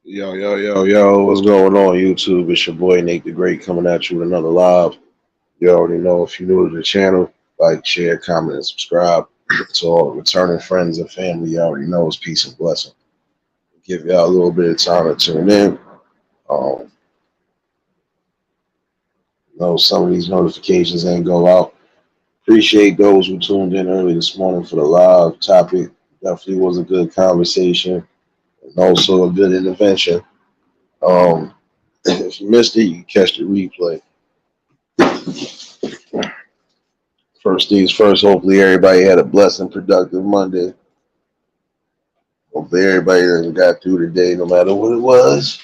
Yo, yo, yo, yo, what's going on, YouTube? It's your boy Nate the Great coming at you with another live. You already know if you're new to the channel, like, share, comment, and subscribe. To all the returning friends and family, you already know it's peace and blessing. Give y'all a little bit of time to tune in. Um, some of these notifications ain't go out. Appreciate those who tuned in early this morning for the live topic. Definitely was a good conversation and also a good intervention. Um, if you missed it, you can catch the replay. First things first, hopefully everybody had a blessed and productive Monday. Hopefully everybody that got through the day, no matter what it was.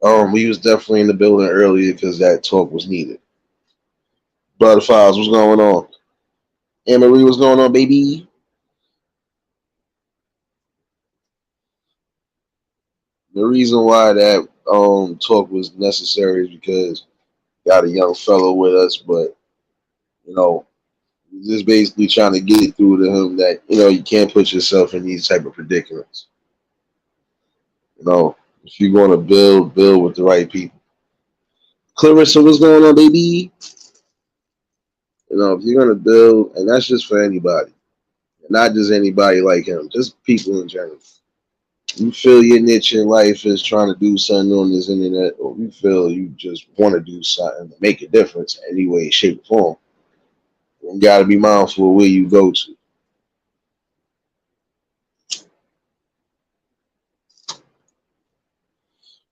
We was definitely in the building earlier because that talk was needed. Butterflies, what's going on? Anne Marie, what's going on, baby? The reason why that talk was necessary is because got a young fellow with us, but you know, just basically trying to get through to him that you can't put yourself in these type of predicaments. You know, if you're going to build with the right people. Clarissa, what's going on, baby? If you're gonna build, and that's just for anybody, not just anybody like him, just people in general. You feel your niche in life is trying to do something on this internet, or you feel you just want to do something to make a difference in any way, shape, or form, you got to be mindful of where you go to.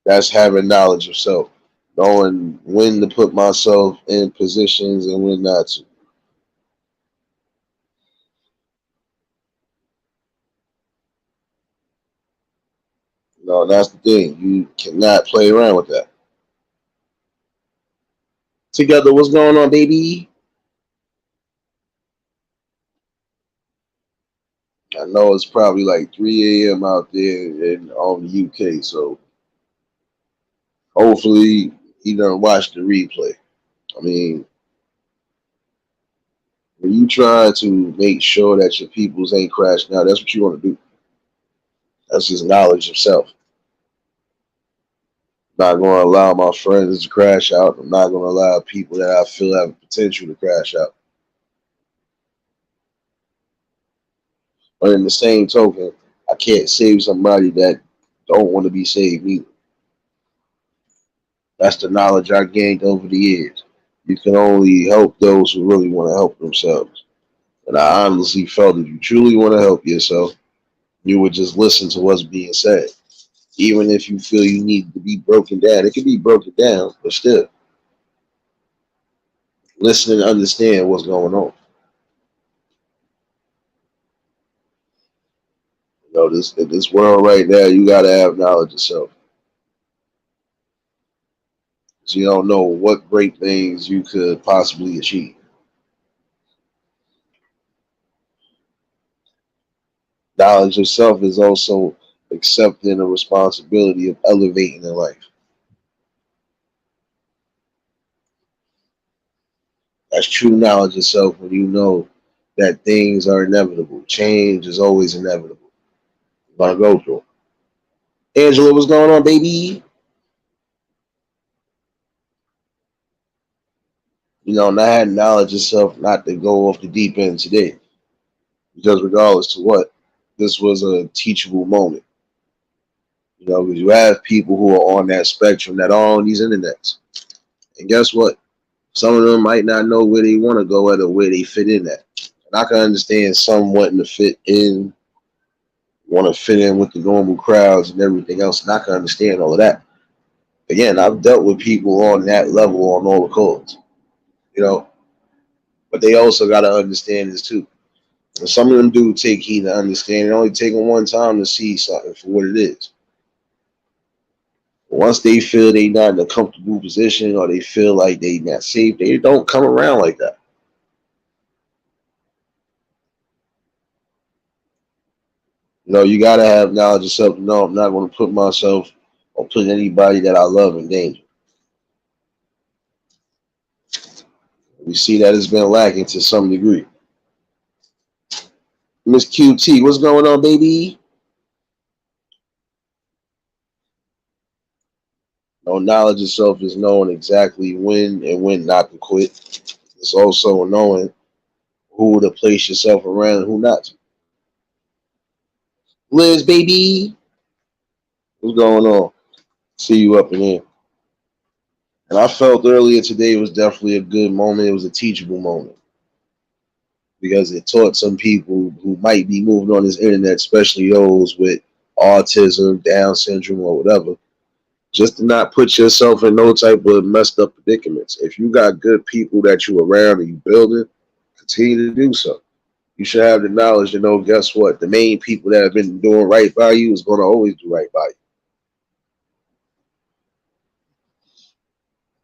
That's having knowledge of self, knowing when to put myself in positions and when not to. That's the thing. You cannot play around with that. Together, what's going on, baby? I know it's probably like 3 a.m. out there in the UK, so hopefully he done watched the replay. I mean, when you try to make sure that your peoples ain't crashing out, that's what you want to do. That's just knowledge of self. I'm not going to allow my friends to crash out. I'm not going to allow people that I feel have potential to crash out. But in the same token, I can't save somebody that don't want to be saved either. That's the knowledge I gained over the years. You can only help those who really want to help themselves. And I honestly felt if you truly want to help yourself, you would just listen to what's being said. Even if you feel you need to be broken down, it can be broken down, but still, listen and understand what's going on. This in this world right now, you gotta have knowledge of self. So you don't know what great things you could possibly achieve. Knowledge of self is also accepting the responsibility of elevating in life. That's true knowledge of self when you know that things are inevitable. Change is always inevitable. You're gonna go through it. Angela, what's going on, baby? And I had knowledge of self not to go off the deep end today. Because regardless to what, this was a teachable moment. Because you have people who are on that spectrum that are on these internets. And guess what? Some of them might not know where they want to go at or where they fit in at. And I can understand some wanting to fit in, want to fit in with the normal crowds and everything else. And I can understand all of that. Again, I've dealt with people on that level on all the codes, you know, but they also got to understand this too. And some of them do take heed to understand. It only take them one time to see something for what it is. Once they feel they not in a comfortable position or they feel like they not safe, they don't come around like that. You gotta have knowledge of self. No, I'm not going to put myself or put anybody that I love in danger. We see that it's been lacking to some degree. Miss QT, what's going on, baby? Knowledge itself is knowing exactly when and when not to quit. It's also knowing who to place yourself around and who not to. Liz, baby, what's going on? See you up in here. And I felt earlier today was definitely a good moment. It was a teachable moment because it taught some people who might be moving on this internet, especially those with autism, Down syndrome, or whatever, just to not put yourself in no type of messed up predicaments. If you got good people that you around and you building, continue to do so. You should have the knowledge to know, guess what? The main people that have been doing right by you is going to always do right by you.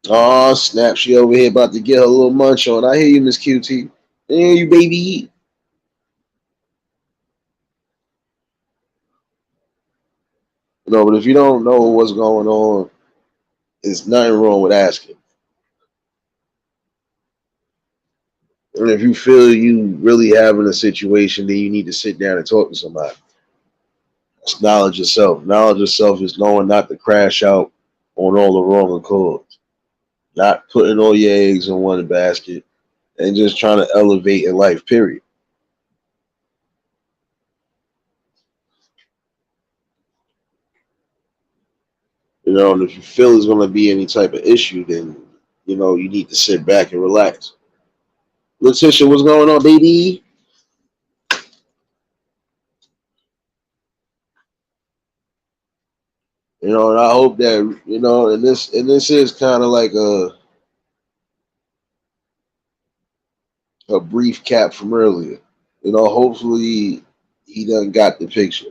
Oh, snap. She over here about to get her little munch on. I hear you, Miss QT. I hear you, baby. No, but if you don't know what's going on, there's nothing wrong with asking. And if you feel you really having a situation, then you need to sit down and talk to somebody. It's knowledge yourself. Knowledge yourself is knowing not to crash out on all the wrong accords. Not putting all your eggs in one basket and just trying to elevate in life, period. And if you feel there's going to be any type of issue, then, you need to sit back and relax. Letitia, what's going on, baby? And I hope that, and this is kind of like a brief cap from earlier. Hopefully he done got the picture.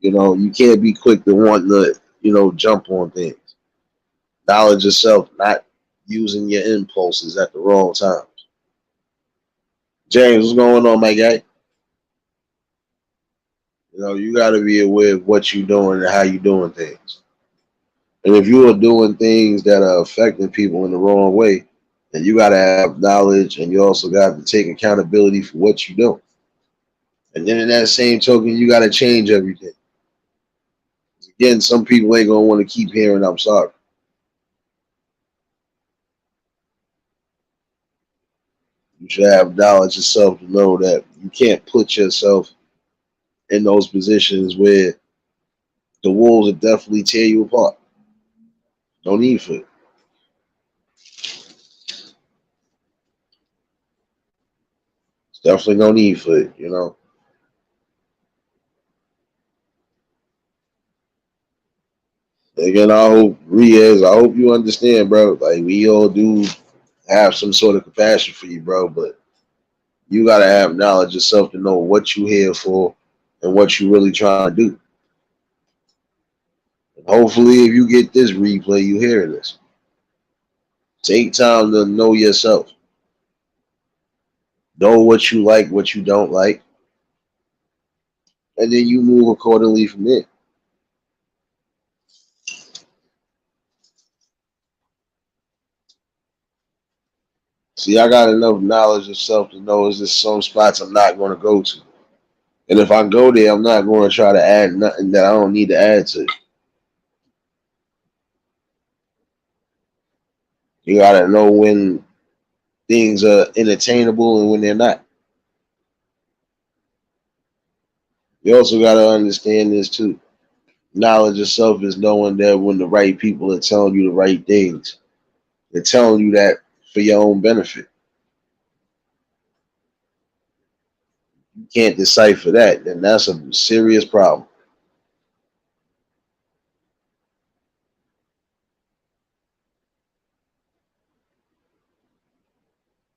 You can't be quick to want to, jump on things. Knowledge yourself, not using your impulses at the wrong times. James, what's going on, my guy? You got to be aware of what you're doing and how you're doing things. And if you are doing things that are affecting people in the wrong way, then you got to have knowledge and you also got to take accountability for what you do. And then in that same token, you got to change everything. Again, some people ain't going to want to keep hearing, I'm sorry. You should have knowledge yourself to know that you can't put yourself in those positions where the wolves will definitely tear you apart. No need for it. There's definitely no need for it. Again, I hope you understand, bro. Like, we all do have some sort of compassion for you, bro, but you gotta have knowledge yourself to know what you here for and what you really trying to do. And hopefully, if you get this replay, you hear this. Take time to know yourself. Know what you like, what you don't like, and then you move accordingly from there. See, I got enough knowledge of self to know is there some spots I'm not going to go to. And if I go there, I'm not going to try to add nothing that I don't need to add to. You got to know when things are unattainable and when they're not. You also got to understand this too. Knowledge of self is knowing that when the right people are telling you the right things, they're telling you that for your own benefit. You can't decipher that, then that's a serious problem.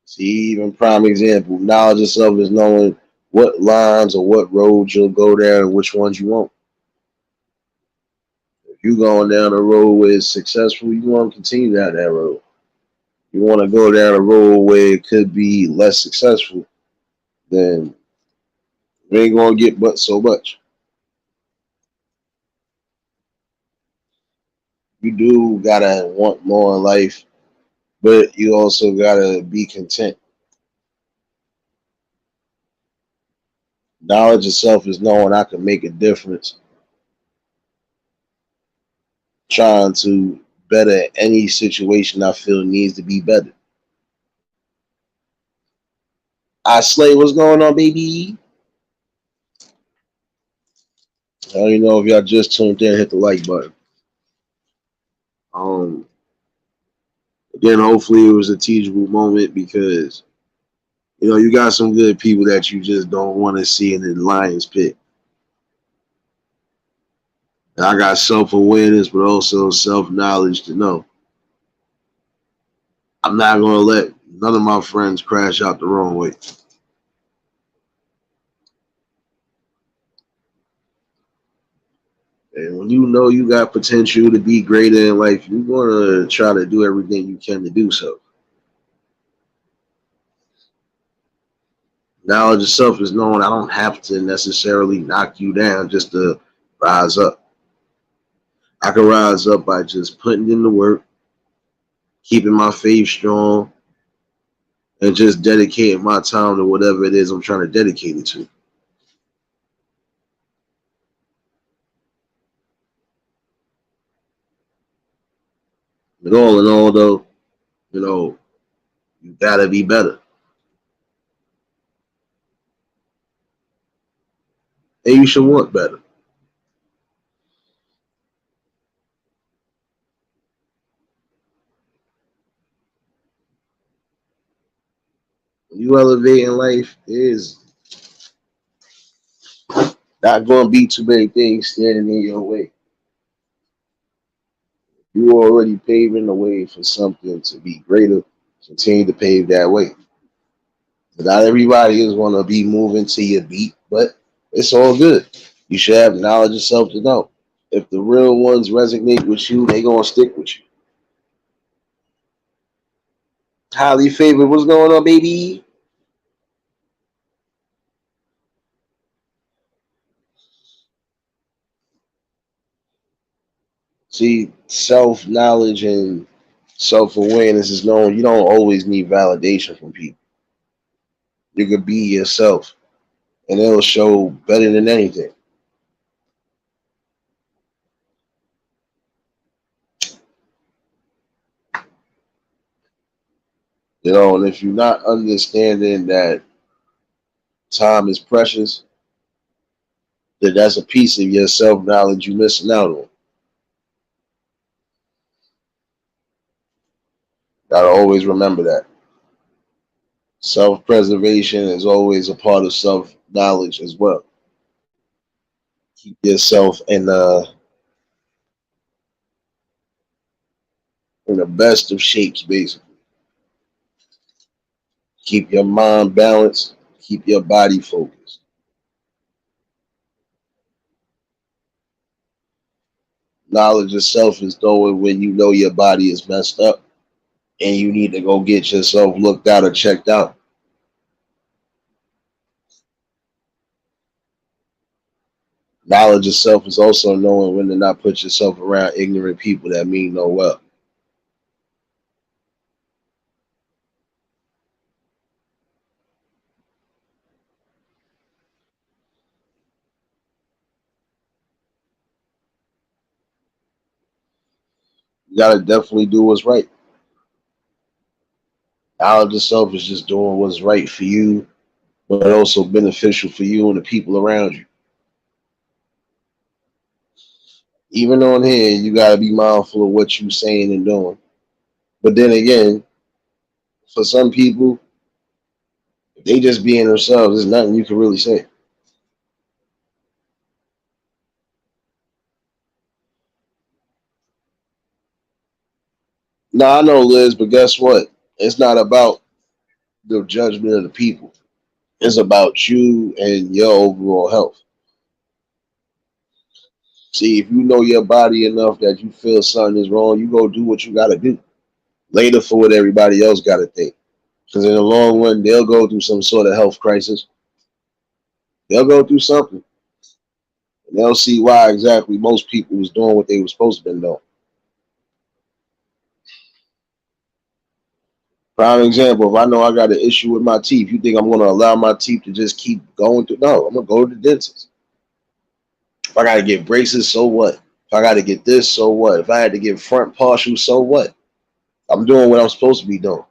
See, even prime example, knowledge of self is knowing what lines or what roads you'll go down and which ones you won't. If you're going down a road where it's successful, you want to continue down that road. You want to go down a road where it could be less successful, then you ain't going to get but so much. You do got to want more in life, but you also got to be content. Knowledge of self is knowing I can make a difference trying to better any situation I feel needs to be better. I Slay, what's going on, baby? I don't even know if y'all just tuned in, hit the like button. Um, Again, hopefully it was a teachable moment because you got some good people that you just don't want to see in the lion's pit. And I got self awareness, but also self knowledge to know I'm not going to let none of my friends crash out the wrong way. And when you know you got potential to be greater in life, you're going to try to do everything you can to do so. Knowledge of self is knowing I don't have to necessarily knock you down just to rise up. I can rise up by just putting in the work, keeping my faith strong, and just dedicating my time to whatever it is I'm trying to dedicate it to. But all in all, though, you know, you gotta be better. And you should want better. When you elevate in life, there's not going to be too many things standing in your way. You already paving the way for something to be greater. Continue to pave that way. But not everybody is going to be moving to your beat, but it's all good. You should have knowledge of self to know. If the real ones resonate with you, they going to stick with you. Highly favored, what's going on, baby? See, self knowledge and self awareness is known. You don't always need validation from people. You could be yourself, and it'll show better than anything. And if you're not understanding that time is precious, then that's a piece of your self knowledge you're missing out on. Gotta always remember that. Self preservation is always a part of self knowledge as well. Keep yourself in the best of shapes, basically. Keep your mind balanced, keep your body focused. Knowledge of self is knowing when you know your body is messed up and you need to go get yourself looked out or checked out. Knowledge of self is also knowing when to not put yourself around ignorant people that mean no well. You gotta definitely do what's right. Knowledge of self is just doing what's right for you, but also beneficial for you and the people around you. Even on here, you gotta be mindful of what you're saying and doing. But then again, for some people, if they just being themselves, there's nothing you can really say. Now I know, Liz, but guess what? It's not about the judgment of the people. It's about you and your overall health. See, if you know your body enough that you feel something is wrong, you go do what you got to do. Later for what everybody else got to think. Because in the long run, they'll go through some sort of health crisis. They'll go through something. And they'll see why exactly most people was doing what they were supposed to be doing. Prime example, if I know I got an issue with my teeth, you think I'm going to allow my teeth to just keep going through? No, I'm going to go to the dentist. If I got to get braces, so what? If I got to get this, so what? If I had to get front partial, so what? I'm doing what I'm supposed to be doing.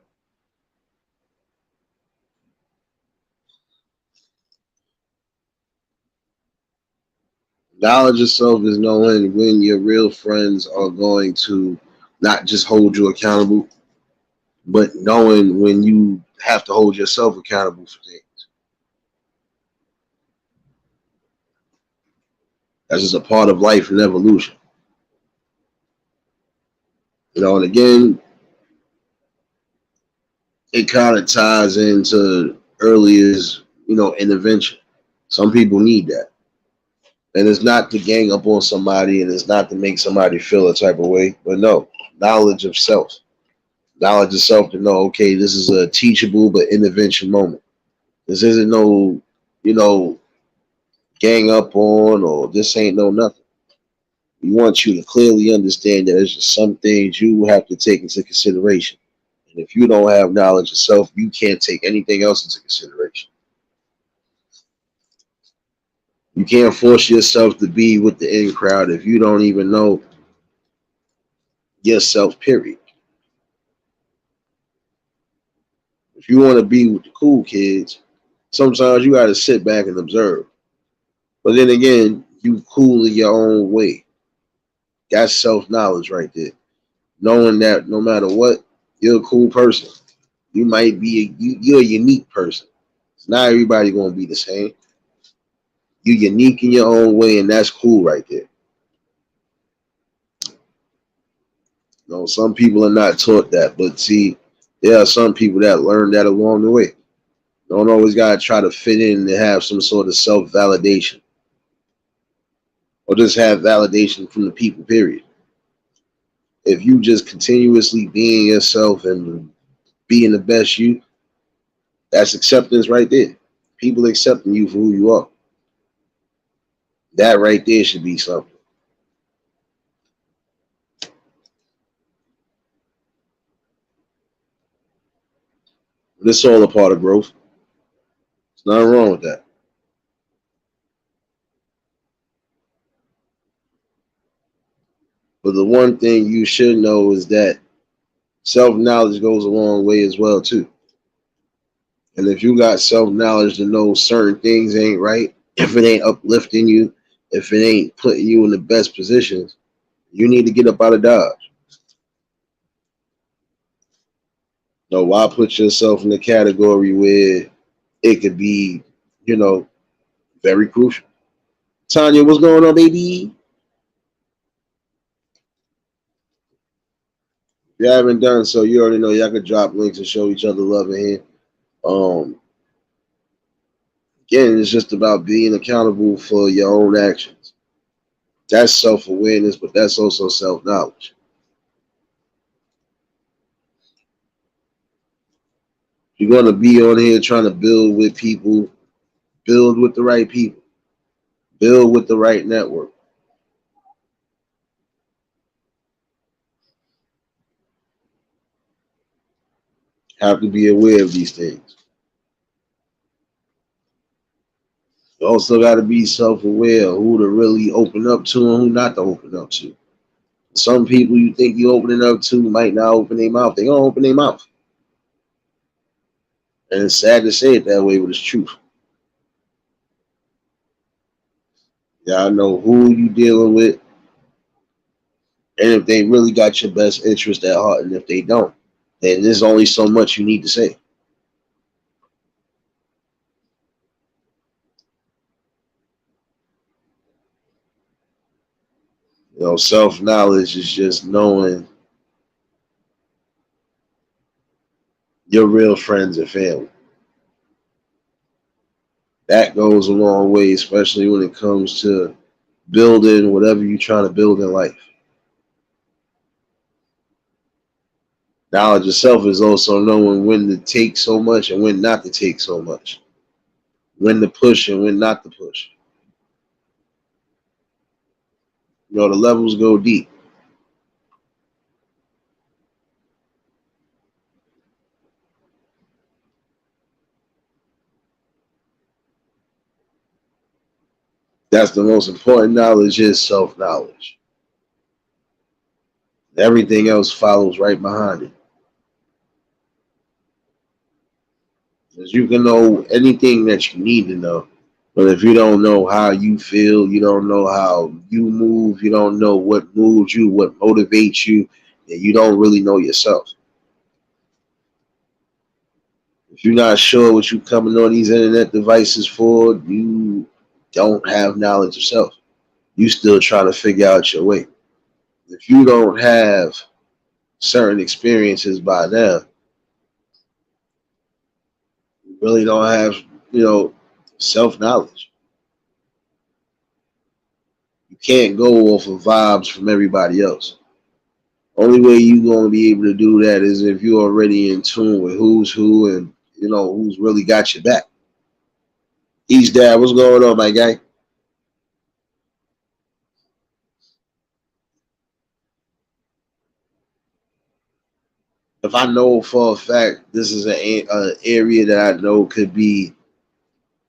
Knowledge of self is knowing when your real friends are going to not just hold you accountable, but knowing when you have to hold yourself accountable for things. That's just a part of life and evolution. And again, it kind of ties into earlier's, intervention. Some people need that. And it's not to gang up on somebody and it's not to make somebody feel a type of way, but no, knowledge of self. Knowledge of self to know, okay, this is a teachable but intervention moment. This isn't no, you know, gang up on or this ain't no nothing. We want you to clearly understand that there's just some things you have to take into consideration. And if you don't have knowledge of self, you can't take anything else into consideration. You can't force yourself to be with the in crowd if you don't even know yourself, period. If you want to be with the cool kids, sometimes you got to sit back and observe. But then again, you cool in your own way. That's self knowledge right there. Knowing that no matter what, you're a cool person. You might be you're a unique person. Not everybody gonna be the same. You're unique in your own way, and that's cool right there. Some people are not taught that, but see, there are some people that learn that along the way. Don't always gotta try to fit in and have some sort of self validation, or just have validation from the people. Period. If you just continuously being yourself and being the best you, that's acceptance right there. People accepting you for who you are. That right there should be something. But it's all a part of growth. There's nothing wrong with that. But the one thing you should know is that self knowledge goes a long way as well too. And if you got self knowledge to know certain things ain't right, if it ain't uplifting you, if it ain't putting you in the best positions, you need to get up out of Dodge. No, why put yourself in the category where it could be, you know, very crucial. Tanya, what's going on, baby? If you haven't done so, you already know y'all could drop links and show each other love in here. Um, Again, it's just about being accountable for your own actions. That's self awareness, but that's also self knowledge. You're going to be on here trying to build with people, build with the right people, build with the right network. Have to be aware of these things. You also got to be self aware of who to really open up to and who not to open up to. Some people you think you opening up to might not open their mouth. They gonna open their mouth. And it's sad to say it that way, but it's true. Y'all know who you dealing with, and if they really got your best interest at heart, and if they don't, then there's only so much you need to say. Self knowledge is just knowing your real friends and family. That goes a long way, especially when it comes to building whatever you're trying to build in life. Knowledge itself is also knowing when to take so much and when not to take so much, when to push and when not to push. The levels go deep. That's the most important knowledge is self knowledge. Everything else follows right behind it. Because you can know anything that you need to know. But if you don't know how you feel, you don't know how you move, you don't know what moves you, what motivates you, then you don't really know yourself. If you're not sure what you're coming on these internet devices for, you don't have knowledge of self. You still trying to figure out your way. If you don't have certain experiences by now, you really don't have, you know, self knowledge. You can't go off of vibes from everybody else. Only way you gonna be able to do that is if you're already in tune with who's who and you know who's really got your back. East Dad, what's going on, my guy? If I know for a fact this is a area that I know could be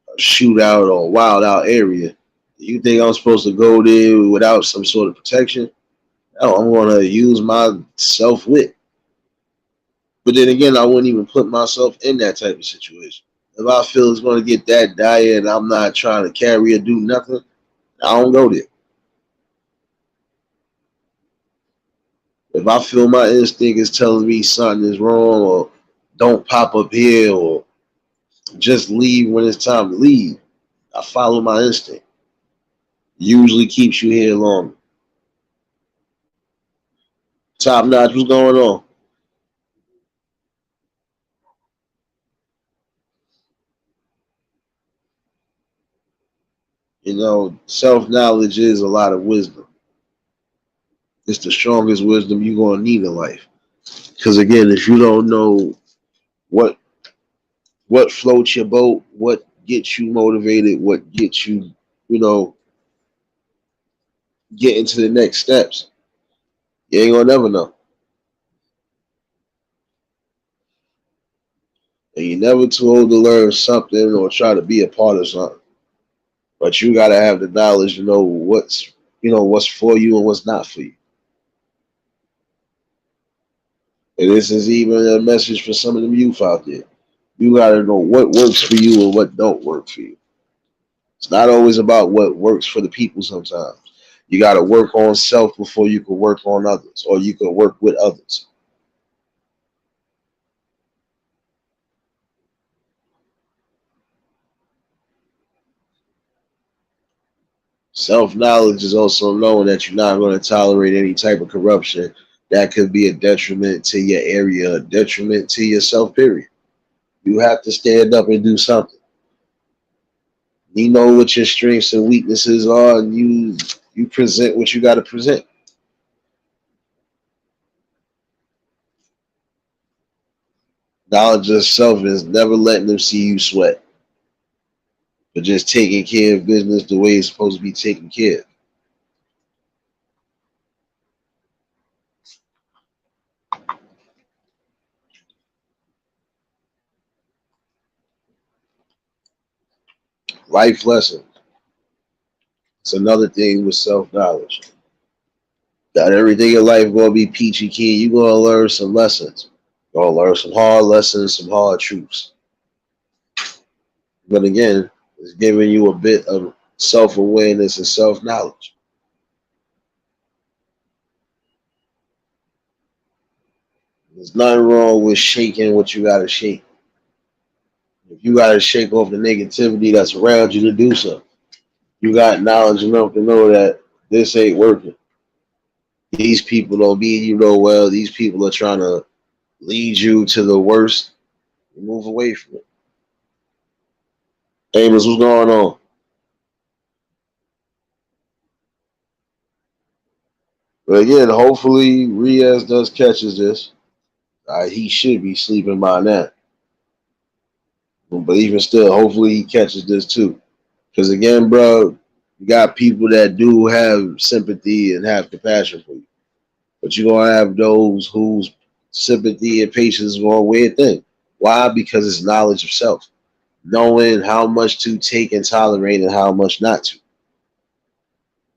a shootout or a wild out area, you think I'm supposed to go there without some sort of protection? No, I'm gonna use my self wit. But then again, I wouldn't even put myself in that type of situation. If I feel it's gonna get that dire and I'm not trying to carry or do nothing, I don't go there. If I feel my instinct is telling me something is wrong or don't pop up here or just leave when it's time to leave, I follow my instinct. Usually keeps you here longer. Top notch, what's going on? You know, self knowledge is a lot of wisdom. It's the strongest wisdom you're gonna need in life. Because again, if you don't know what floats your boat, what gets you motivated, what gets you, you know, get into the next steps, you ain't gonna never know. And you're never too old to learn something or try to be a part of something. But you gotta have the knowledge to know what's for you and what's not for you. And this is even a message for some of them youth out there. You gotta know what works for you and what don't work for you. It's not always about what works for the people sometimes. You gotta work on self before you can work on others, or you can work with others. Self knowledge is also knowing that you're not going to tolerate any type of corruption that could be a detriment to your area, a detriment to yourself, period. You have to stand up and do something. You know what your strengths and weaknesses are, and you present what you got to present. Knowledge of self is never letting them see you sweat, but just taking care of business the way it's supposed to be taken care of. Life lesson. It's another thing with self knowledge. Not everything in life gonna be peachy keen. You gonna learn some lessons. You're gonna learn some hard lessons, some hard truths. But again, it's giving you a bit of self awareness and self knowledge. There's nothing wrong with shaking what you gotta shake. If you gotta shake off the negativity that's around you to do so, you got knowledge enough to know that this ain't working. These people don't mean you know well. These people are trying to lead you to the worst. You move away from it. Amos, what's going on? But again, hopefully Riaz does catches this. He should be sleeping by now. But even still, hopefully he catches this too. Because again, bro, you got people that do have sympathy and have compassion for you. But you're going to have those whose sympathy and patience is going to wear thin. Why? Because it's knowledge of self. Knowing how much to take and tolerate and how much not to.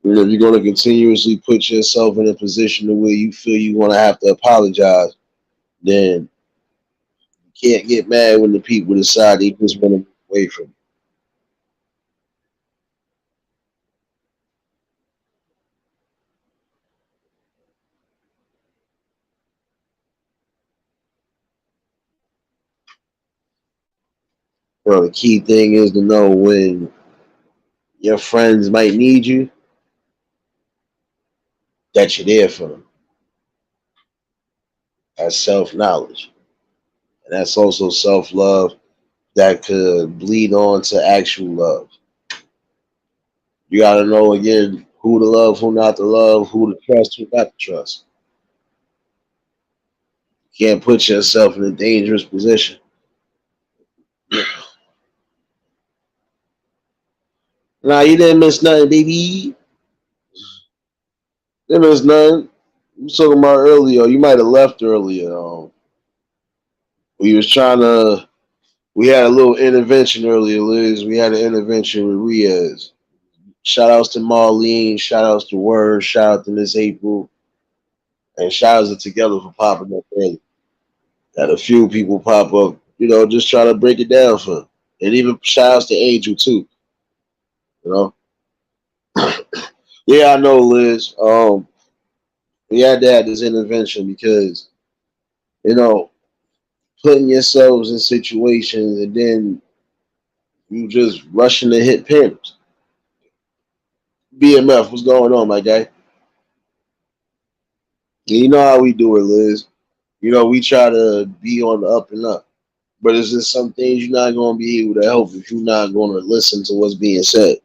And if you're going to continuously put yourself in a position to where you feel you're going to have to apologize, then you can't get mad when the people decide they just want to move away from you. The key thing is to know when your friends might need you, that you're there for them. That's self knowledge. And that's also self love that could bleed on to actual love. You got to know again who to love, who not to love, who to trust, who not to trust. You can't put yourself in a dangerous position. Nah, you didn't miss nothing, baby. Didn't miss nothing. You was talking about earlier. You might have left earlier. We was trying to. We had a little intervention earlier, Liz. We had an intervention with Riaz. Shout outs to Marlene. Shout outs to Word. Shout out to Miss April. And shout outs to Together for popping up early. Had a few people pop up, just try to break it down for them. And even shout outs to Angel too. You know. Yeah, I know, Liz. We had to have this intervention because, you know, putting yourselves in situations and then you just rushing to hit pins. BMF, what's going on, my guy? You know how we do it, Liz. We try to be on the up and up. But it's just some things you're not going to be able to help if you're not going to listen to what's being said.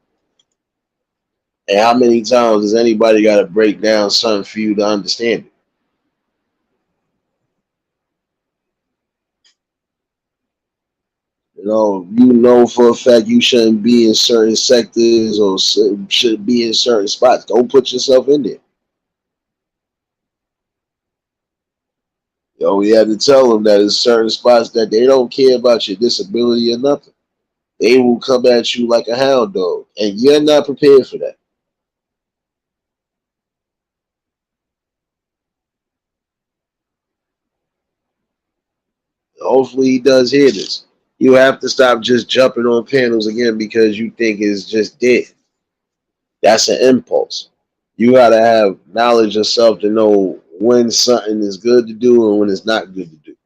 And how many times does anybody got to break down something for you to understand it? You know for a fact you shouldn't be in certain sectors or should be in certain spots. Don't put yourself in there. We had to tell them that there's certain spots that they don't care about your disability or nothing. They will come at you like a hound dog, and you're not prepared for that. Hopefully, he does hear this. You have to stop just jumping on panels again because you think it's just dead. That's an impulse. You got to have knowledge of self to know when something is good to do and when it's not good to do.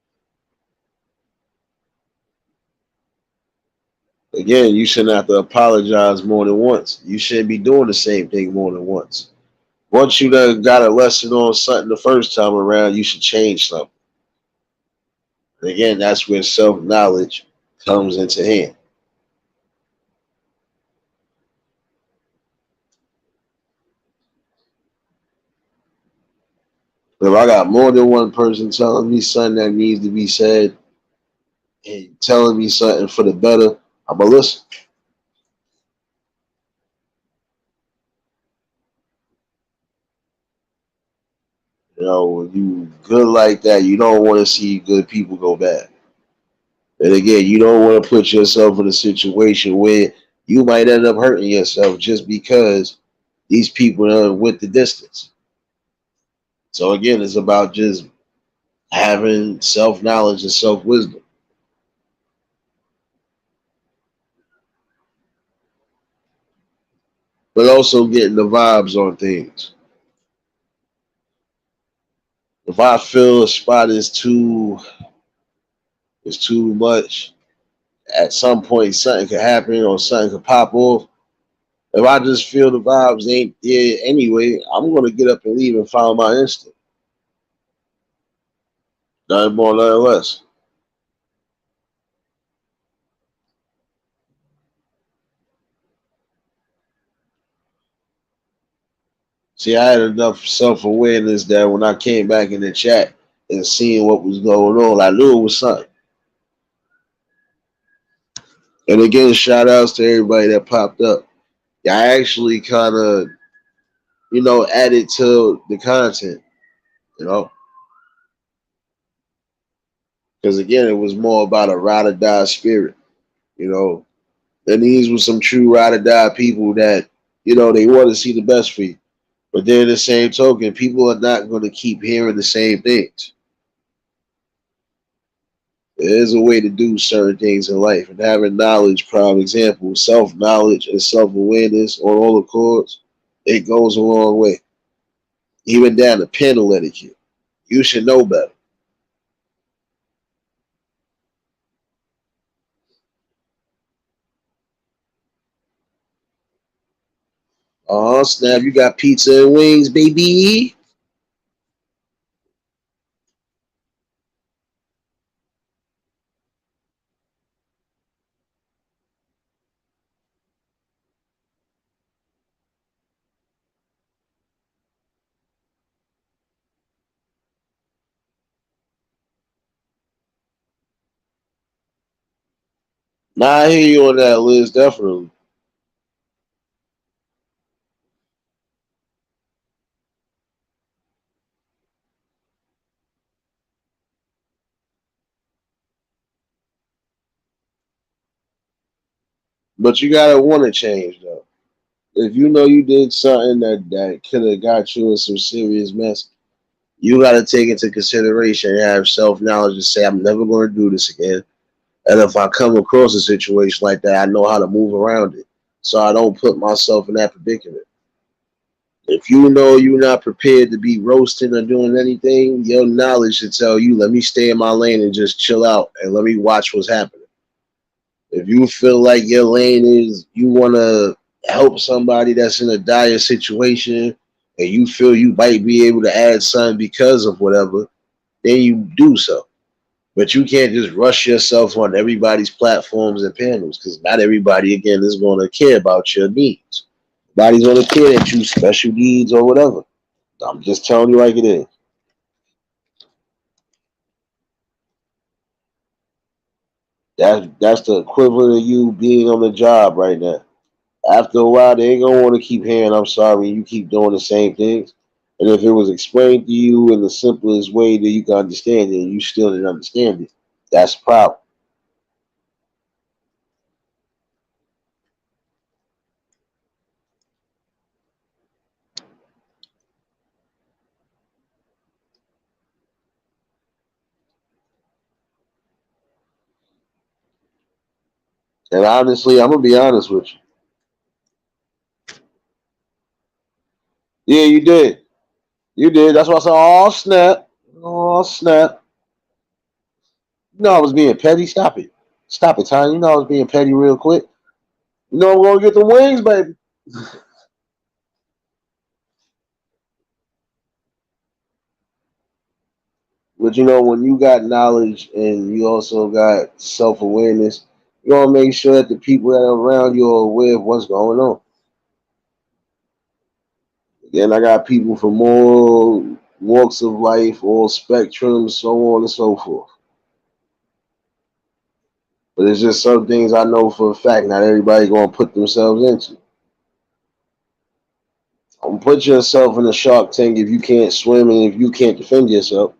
Again, you shouldn't have to apologize more than once. You shouldn't be doing the same thing more than once. Once you done got a lesson on something the first time around, you should change something. And again, that's where self knowledge comes into hand. If I got more than one person telling me something that needs to be said and telling me something for the better, I'm gonna listen. When you good like that, you don't want to see good people go bad. And again, you don't want to put yourself in a situation where you might end up hurting yourself just because these people went the distance. So again, it's about just having self knowledge and self wisdom, but also getting the vibes on things. If I feel a spot is too much, at some point something could happen or something could pop off. If I just feel the vibes ain't there anyway, I'm gonna get up and leave and follow my instinct. Nothing more, nothing less. See, I had enough self awareness that when I came back in the chat and seeing what was going on, I knew it was something. And again, shout outs to everybody that popped up. Yeah, I actually kind of, added to the content, you know, because again, it was more about a ride or die spirit, you know. And these were some true ride or die people that They want to see the best for you. But then, the same token, people are not going to keep hearing the same things. There is a way to do certain things in life, and having knowledge, prime example, self knowledge and self awareness on all accords, it goes a long way. Even down to panel etiquette, you should know better. Oh snap! You got pizza and wings, baby. Nah, I hear you on that, Liz. Definitely. But you gotta want to change though. If you know you did something that could have got you in some serious mess, you gotta take into consideration and have self knowledge and say, I'm never going to do this again. And if I come across a situation like that, I know how to move around it, so I don't put myself in that predicament. If you know you're not prepared to be roasting or doing anything, your knowledge should tell you, let me stay in my lane and just chill out and let me watch what's happening. If you feel like your lane is you want to help somebody that's in a dire situation and you feel you might be able to add something because of whatever, then you do so. But you can't just rush yourself on everybody's platforms and panels because not everybody, again, is going to care about your needs. Nobody's going to care that you special needs or whatever. I'm just telling you like it is. That's the equivalent of you being on the job right now. After a while, they ain't gonna want to keep hearing "I'm sorry." You keep doing the same things, and if it was explained to you in the simplest way that you can understand it, and you still didn't understand it, that's a problem. And honestly, I'm gonna be honest with you. Yeah, you did. You did. That's why I said, "Oh snap! Oh snap!" You know I was being petty. Stop it. Stop it, Tiny. You know I was being petty real quick. You know I'm gonna get the wings, baby. But when you got knowledge and you also got self awareness, you gonna make sure that the people that are around you are aware of what's going on. Again, I got people from all walks of life, all spectrums, so on and so forth. But it's just some things I know for a fact not everybody gonna put themselves into. Don't put yourself in a shark tank if you can't swim and if you can't defend yourself.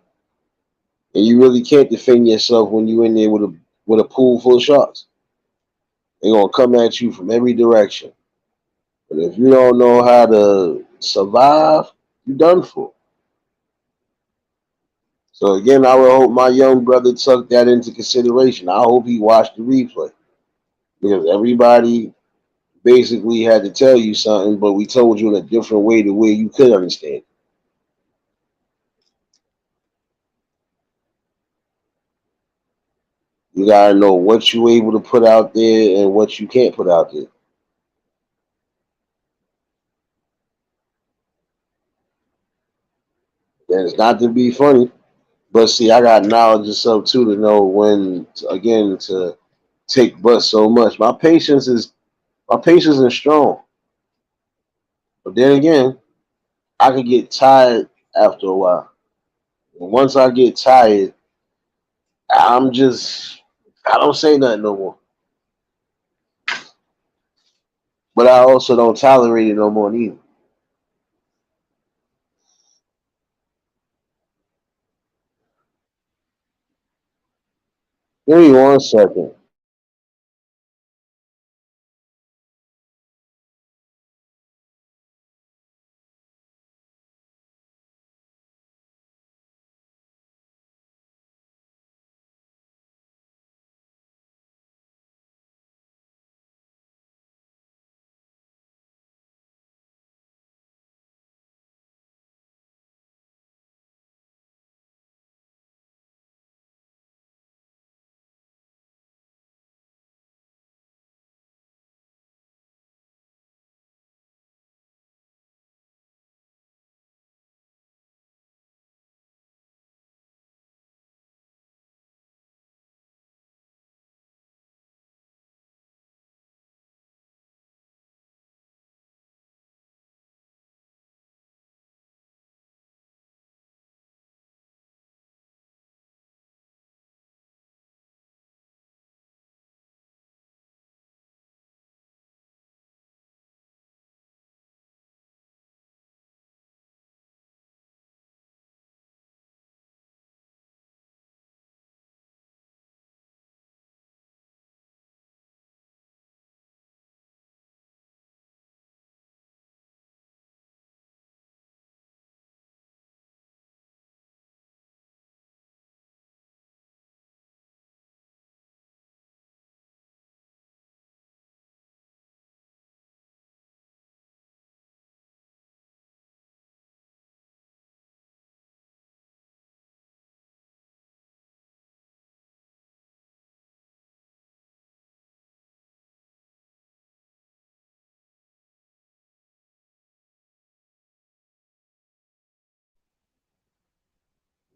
And you really can't defend yourself when you in there with a pool full of sharks. They're gonna come at you from every direction. But if you don't know how to survive, you're done for. So again, I would hope my young brother took that into consideration. I hope he watched the replay because everybody basically had to tell you something, but we told you in a different way the way you could understand. You gotta know what you're able to put out there and what you can't put out there. And it's not to be funny, but see, I got knowledge of stuff too to know when, again, to take but so much. My patience is strong, but then again, I could get tired after a while. And once I get tired, I'm just I don't say nothing no more. But I also don't tolerate it no more neither. Give me 1 second.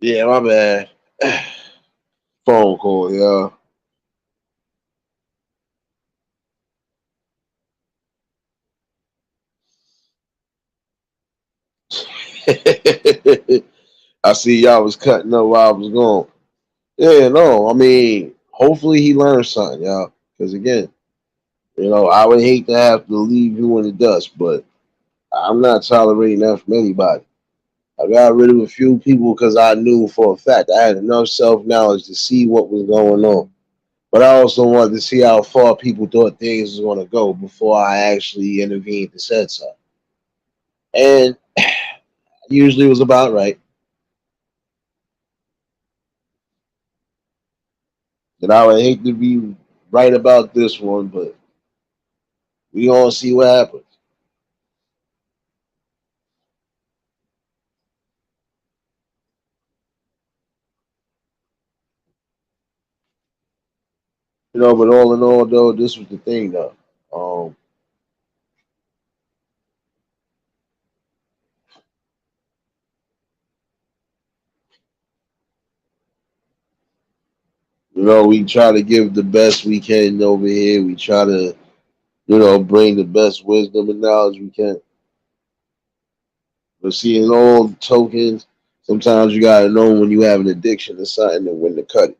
Yeah, my bad. Phone call, yeah. I see y'all was cutting up while I was gone. Yeah, no, I mean, hopefully he learns something, y'all. Because again, I would hate to have to leave you in the dust, but I'm not tolerating that from anybody. I got rid of a few people because I knew for a fact I had enough self knowledge to see what was going on. But I also wanted to see how far people thought things was going to go before I actually intervened and said so. And usually it was about right. And I would hate to be right about this one, but we gonna see what happens. But all in all, though, this was the thing, though. Um, we try to give the best we can over here. We try to, bring the best wisdom and knowledge we can. But seeing all tokens, sometimes you gotta know when you have an addiction to something and when to cut it.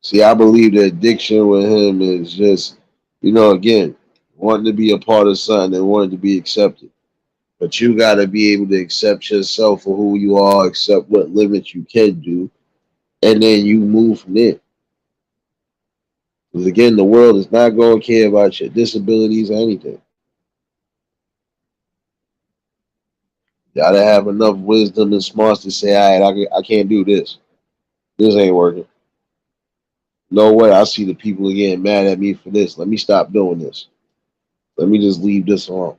See, I believe the addiction with him is just, again, wanting to be a part of something and wanting to be accepted. But you gotta be able to accept yourself for who you are, accept what limits you can do, and then you move from there. Because again, the world is not going to care about your disabilities or anything. You gotta have enough wisdom and smarts to say, all right, I can't do this. This ain't working. No way. I see the people getting mad at me for this. Let me stop doing this. Let me just leave this alone.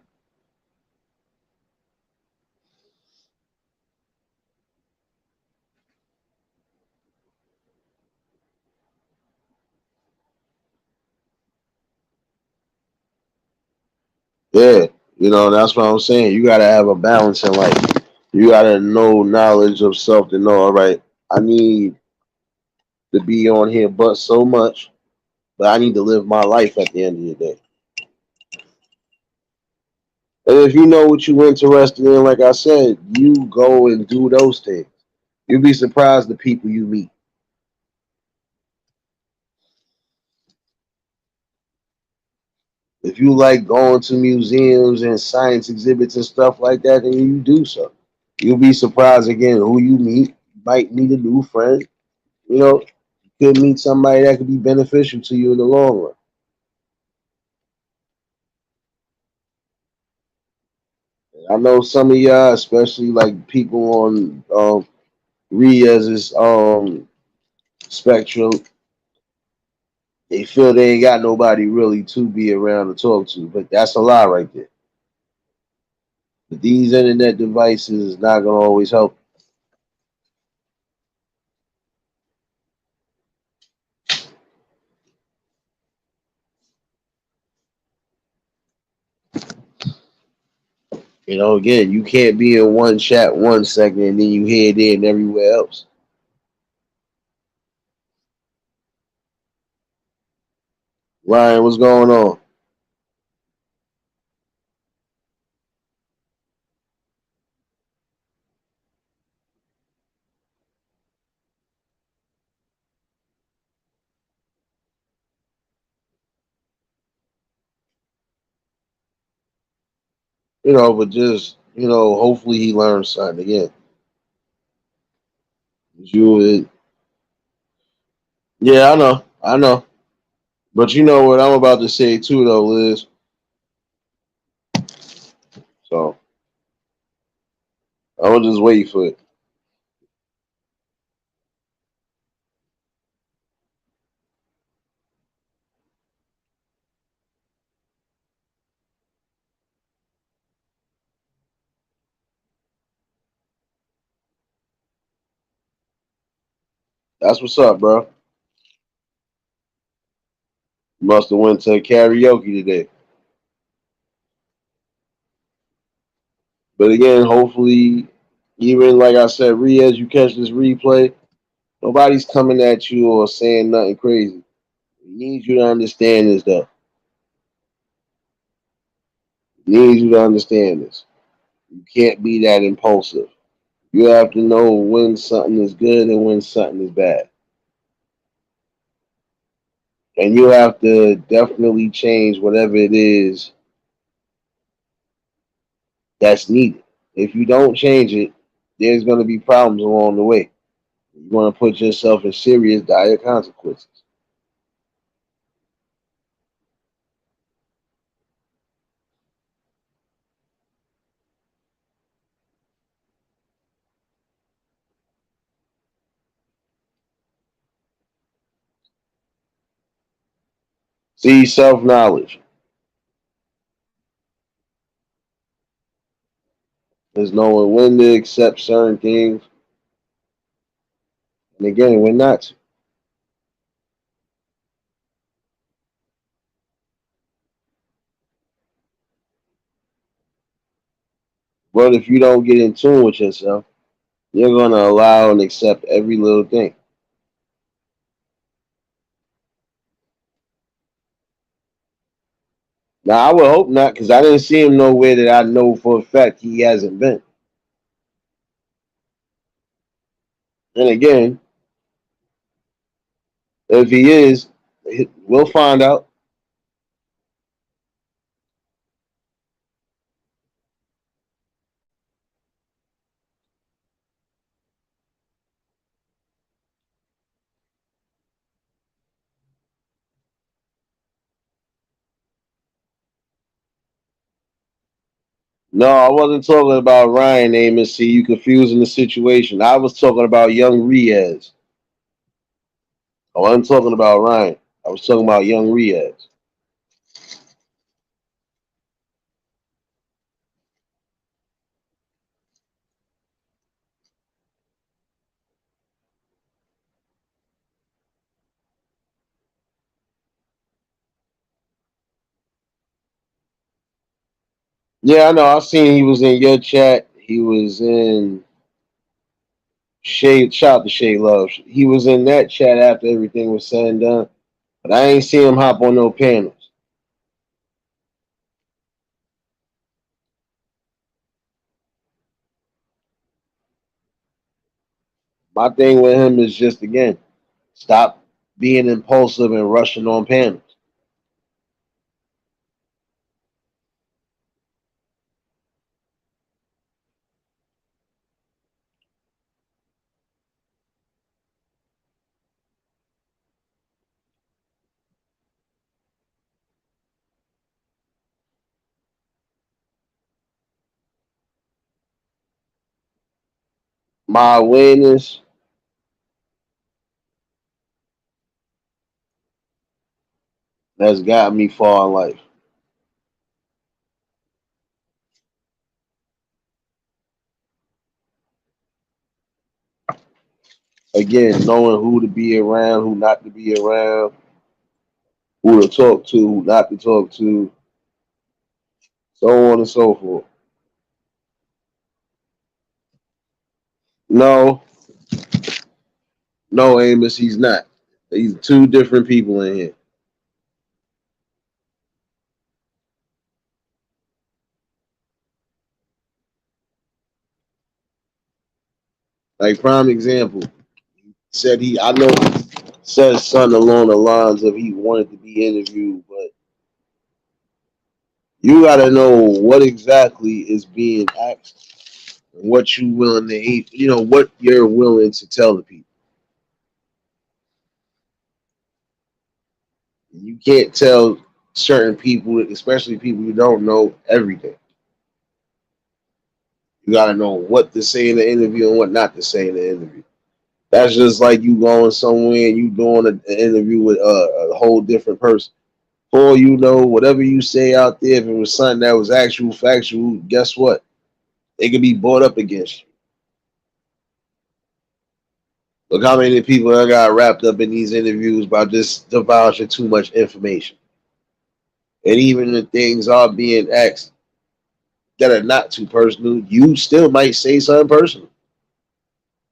Yeah, that's what I'm saying. You gotta have a balance in life. You gotta know knowledge of self to know, all right, I need to be on here but so much, but I need to live my life at the end of the day. And if you know what you're interested in, like I said, you go and do those things. You'll be surprised the people you meet. If you like going to museums and science exhibits and stuff like that, then you do so. You'll be surprised again who you meet. Might meet a new friend. You know, could meet somebody that could be beneficial to you in the long run. I know some of y'all, especially like people on Riaz's spectrum, they feel they ain't got nobody really to be around to talk to. But that's a lie right there. But these internet devices is not gonna always help. Again, you can't be in one chat 1 second and then you hear it in everywhere else. Ryan, what's going on? But just hopefully he learns something again. You, yeah, I know. But you know what I'm about to say too, though, Liz. So I'm gonna just wait for it. That's what's up, bro. Must have went to karaoke today. But again, hopefully, even like I said, as you catch this replay, nobody's coming at you or saying nothing crazy. We need you to understand this, though. We need you to understand this. You can't be that impulsive. You have to know when something is good and when something is bad. And you have to definitely change whatever it is that's needed. If you don't change it, there's going to be problems along the way. You're going to put yourself in serious, dire consequences. See, self knowledge is knowing when to accept certain things, and again, when not to. But if you don't get in tune with yourself, you're going to allow and accept every little thing. Now, I would hope not, because I didn't see him nowhere that I know for a fact he hasn't been. And again, if he is, we'll find out. No, I wasn't talking about Ryan Amos. See, you confusing the situation. I was talking about young Riaz. I wasn't talking about Ryan. I was talking about young Riaz. Yeah, I know. I seen he was in your chat. He was in Shay. Shout out to Shay Love. He was in that chat after everything was said and done. But I ain't seen him hop on no panels. My thing with him is just again, stop being impulsive and rushing on panels. My awareness has got me far in life. Again, knowing who to be around, who not to be around, who to talk to, who not to talk to, so on and so forth. No, no, Amos, he's not. He's two different people in here. Like prime example, said I know, said something along the lines of he wanted to be interviewed, but you got to know what exactly is being asked, and what you willing to eat. You know what you're willing to tell the people. You can't tell certain people, especially people you don't know, everything. You got to know what to say in the interview and what not to say in the interview. That's just like you going somewhere and you doing an interview with a whole different person. For you know, whatever you say out there, if it was something that was actual, factual, guess what? It could be brought up against you. Look how many people that got wrapped up in these interviews by just divulging too much information. And even the things are being asked, that are not too personal, you still might say something personal.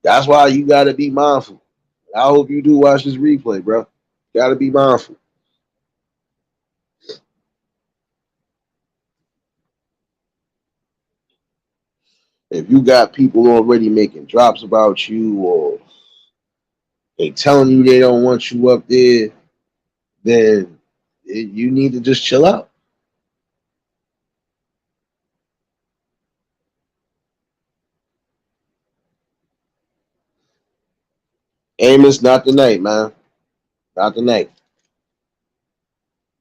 That's why you gotta be mindful. I hope you do watch this replay, bro. Gotta be mindful. If you got people already making drops about you or they telling you they don't want you up there, then you need to just chill out. Amos, not tonight, man. Not tonight.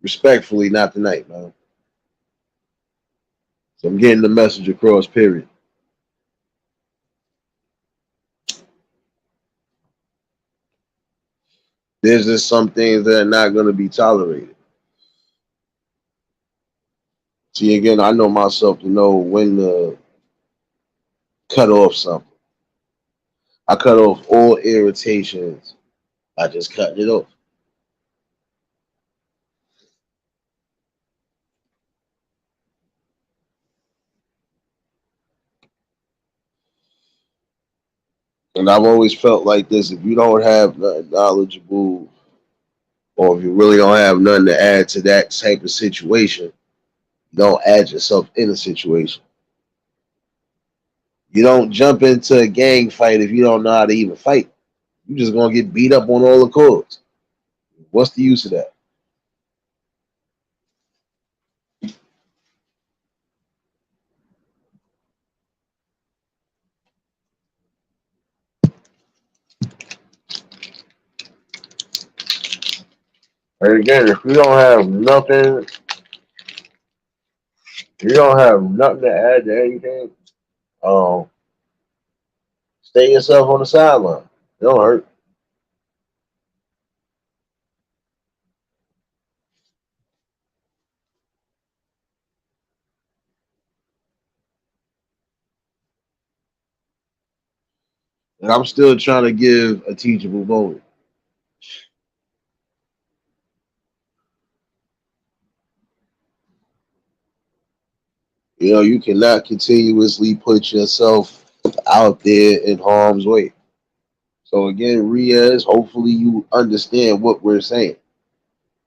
Respectfully, not tonight, man. So I'm getting the message across, period. There's just some things that are not going to be tolerated. See, again, I know myself to know when to cut off something. I cut off all irritations. I just cut it off. And I've always felt like this: if you don't have nothing knowledgeable, or if you really don't have nothing to add to that type of situation, you don't add yourself in a situation. You don't jump into a gang fight if you don't know how to even fight. You're just gonna get beat up on all the courts. What's the use of that? And again, if you don't have nothing, if you don't have nothing to add to anything, um, stay yourself on the sideline. It don't hurt. And I'm still trying to give a teachable moment. You know, you cannot continuously put yourself out there in harm's way. So again, Riaz, hopefully you understand what we're saying.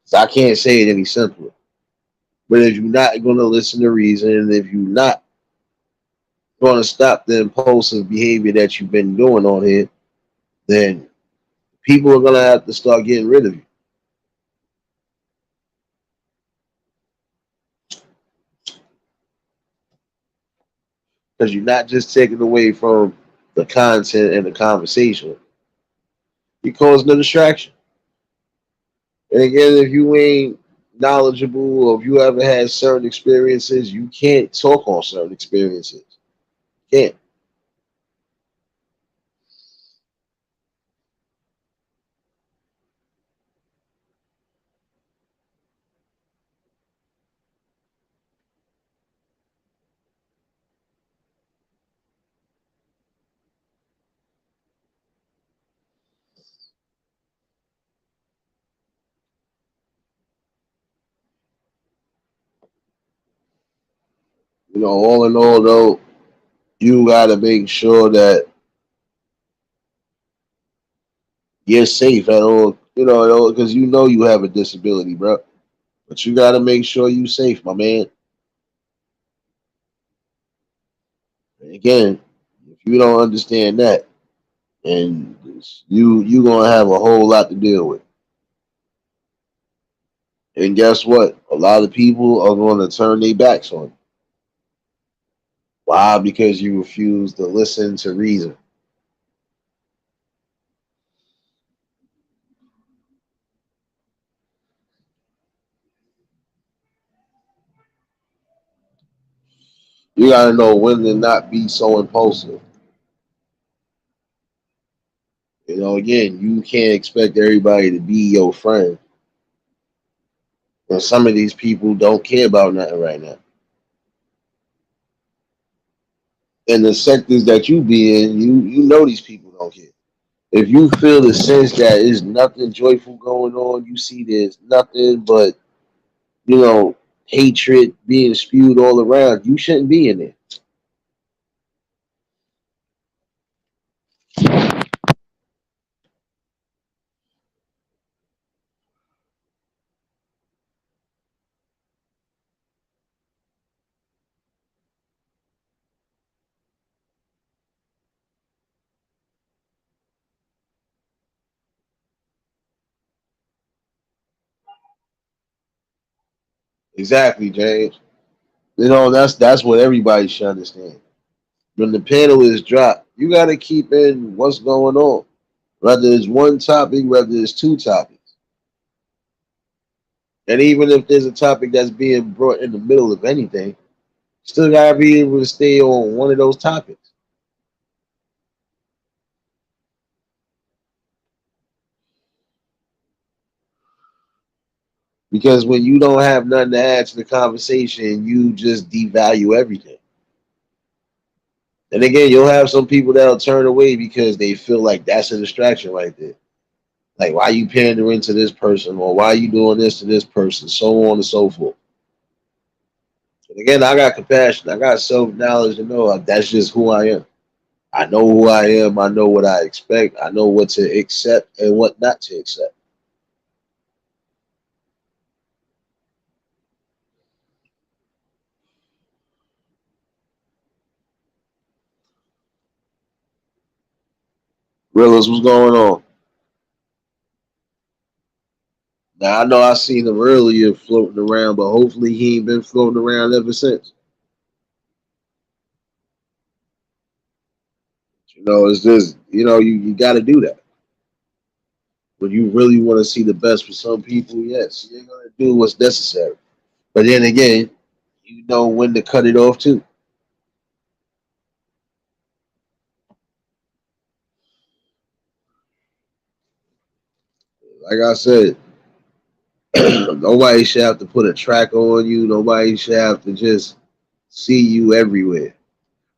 'Cause I can't say it any simpler. But if you're not going to listen to reason, if you're not going to stop the impulsive behavior that you've been doing on here, then people are going to have to start getting rid of you. Because you're not just taking away from the content and the conversation, you're causing a distraction. And again, if you ain't knowledgeable or if you haven't had certain experiences, you can't talk on certain experiences. You can't. You know, all in all, though, you got to make sure that you're safe at all. You know, because you know you have a disability, bro. But you got to make sure you safe, my man. And again, if you don't understand that, and you gonna have a whole lot to deal with. And guess what? A lot of people are going to turn their backs on you. Why? Because you refuse to listen to reason. You got to know when to not be so impulsive. You know, again, you can't expect everybody to be your friend. And some of these people don't care about nothing right now. And the sectors that you be in, you know these people don't care. If you feel the sense that there's nothing joyful going on, you see there's nothing but, you know, hatred being spewed all around. You shouldn't be in there. Exactly, James. That's what everybody should understand. When the panel is dropped, you got to keep in what's going on. Whether it's one topic, whether it's two topics, and even if there's a topic that's being brought in the middle of anything, still gotta be able to stay on one of those topics. Because when you don't have nothing to add to the conversation, you just devalue everything. And again, you'll have some people that'll turn away because they feel like that's a distraction right there. Like, why you pandering to this person, or why you doing this to this person, so on and so forth. And again, I got compassion. I got self knowledge to know that's just who I am. I know who I am. I know what I expect. I know what to accept and what not to accept. Realist, what's going on? Now I know I seen him earlier floating around, but hopefully he ain't been floating around ever since. It's just you got to do that when you really want to see the best for some people. Yes, you're gonna do what's necessary, but then again, you know when to cut it off too. Like I said, nobody should have to put a track on you. Nobody should have to just see you everywhere.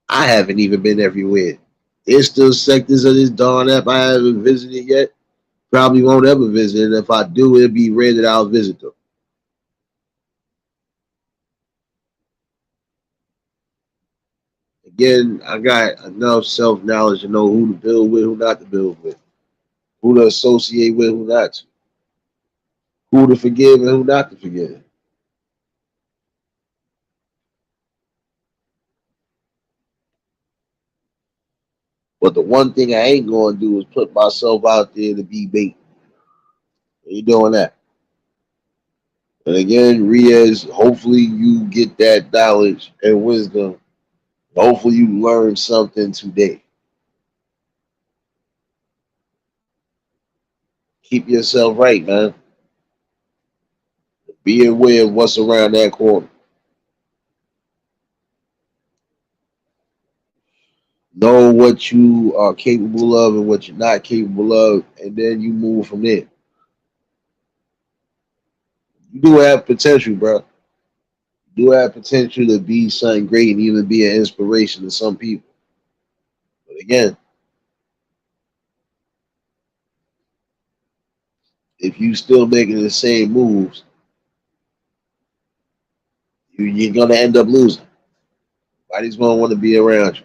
I haven't even been everywhere. There's still sectors of this darn app I haven't visited yet. Probably won't ever visit. And if I do, it'll be rare that I'll visit them. Again, I got enough self knowledge to know who to build with, who not to build with, who to associate with, who not to, who to forgive and who not to forgive. But the one thing I ain't going to do is put myself out there to be bait. You doing that? And again, Riaz, hopefully you get that knowledge and wisdom. Hopefully you learn something today. Keep yourself right, man. Be aware of what's around that corner. Know what you are capable of and what you're not capable of, and then you move from there. You do have potential, bro. You do have potential to be something great and even be an inspiration to some people. But again, if you still making the same moves, you're gonna end up losing. Nobody's gonna want to be around you.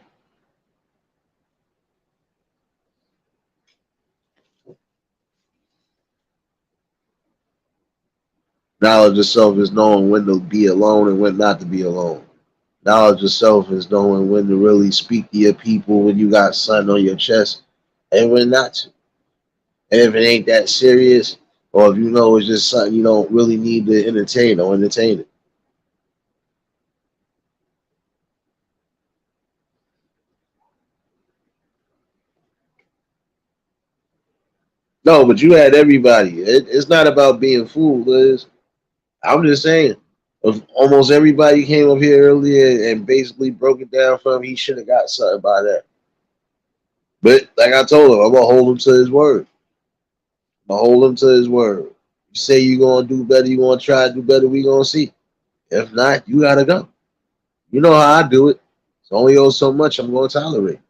Knowledge of self is knowing when to be alone and when not to be alone. Knowledge of self is knowing when to really speak to your people when you got something on your chest and when not to. And if it ain't that serious, or if you know it's just something you don't really need to entertain, or entertain it. No, but you had everybody. It's not about being fooled, Liz. I'm just saying, if almost everybody came up here earlier and basically broke it down for him, he should have got something by that. But like I told him, I'm gonna hold him to his word. I'm gonna hold him to his word. You say you're gonna do better, you gonna try to do better, we gonna see. If not, you gotta go. You know how I do it. It's only so much I'm gonna tolerate.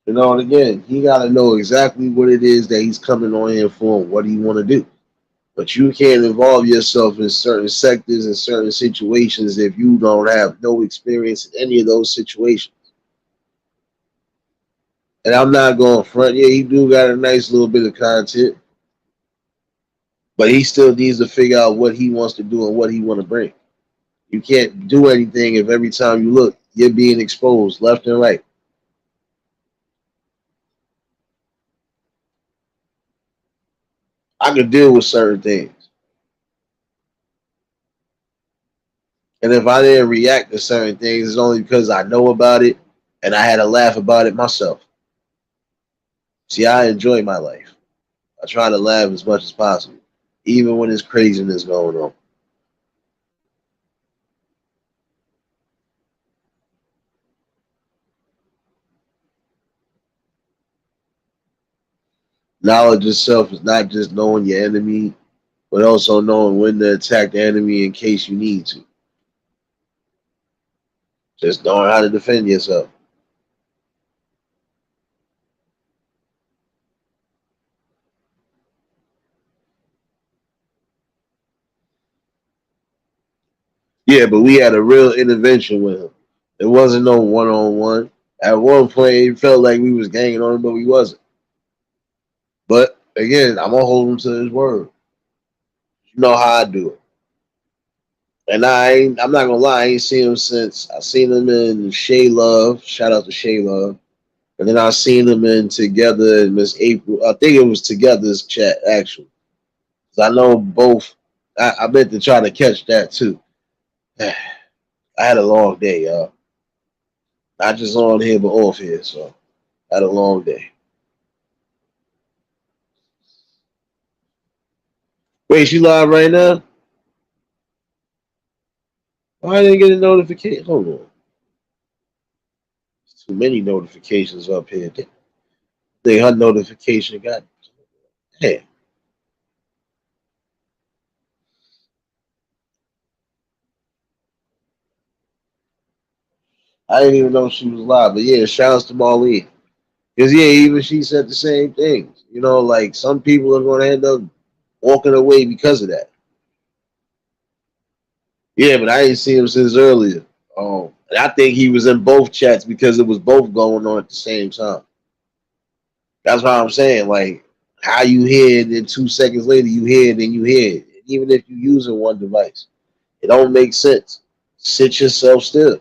You know, and again, he got to know exactly what it is that he's coming on here for, and what he want to do. But you can't involve yourself in certain sectors and certain situations if you don't have no experience in any of those situations. And I'm not going front. Yeah, he do got a nice little bit of content, but he still needs to figure out what he wants to do and what he want to bring. You can't do anything if every time you look, you're being exposed left and right. I can deal with certain things. And if I didn't react to certain things, it's only because I know about it and I had a laugh about it myself. See, I enjoy my life. I try to laugh as much as possible, even when there's craziness going on. Knowledge itself is not just knowing your enemy, but also knowing when to attack the enemy in case you need to. Just knowing how to defend yourself. Yeah, but we had a real intervention with him. It wasn't no one on one. At one point, it felt like we was ganging on him, but we wasn't. But again, I'm gonna hold him to his word. You know how I do it. And I'm not gonna lie, I ain't seen him since I seen him in Shay Love. Shout out to Shay Love. And then I seen him in Together in Miss April. I think it was Together's chat actually. 'Cause I know both. I meant to try to catch that too. I had a long day, y'all. Not just on here, but off here. So I had a long day. Wait, she live right now? Why didn't I get a notification? Hold on. There's too many notifications up here. They her notification got. Damn. I didn't even know she was live. But yeah, shouts to Marlene. Because yeah, even she said the same things. You know, like some people are gonna end up walking away because of that. Yeah, but I ain't seen him since earlier. And I think he was in both chats because it was both going on at the same time. That's what I'm saying. Like how you hear it, then 2 seconds later you hear it, and you hear it. Even if you're using one device, it don't make sense. Sit yourself still.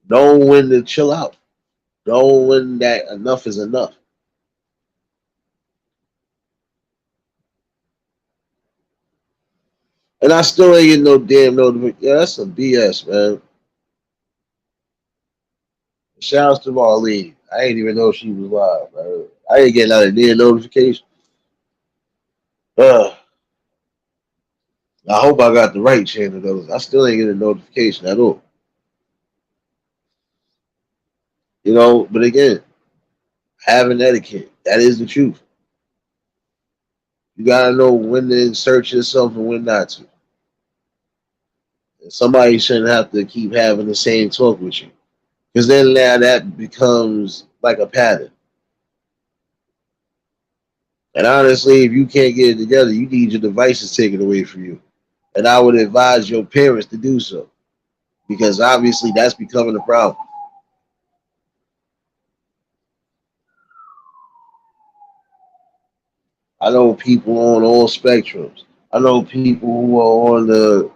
Know when to chill out. Know when that enough is enough. And I still ain't getting no damn notification. Yeah, that's some BS, man. Shouts to Marlene. I ain't even know she was live, man. I ain't getting out of damn notification. Uh, I hope I got the right channel though. I still ain't getting a notification at all. You know, but again, having etiquette. That is the truth. You gotta know when to insert yourself and when not to. And somebody shouldn't have to keep having the same talk with you. Because then now that becomes like a pattern. And honestly, if you can't get it together, you need your devices taken away from you. And I would advise your parents to do so. Because obviously that's becoming a problem. I know people on all spectrums. I know people who are on the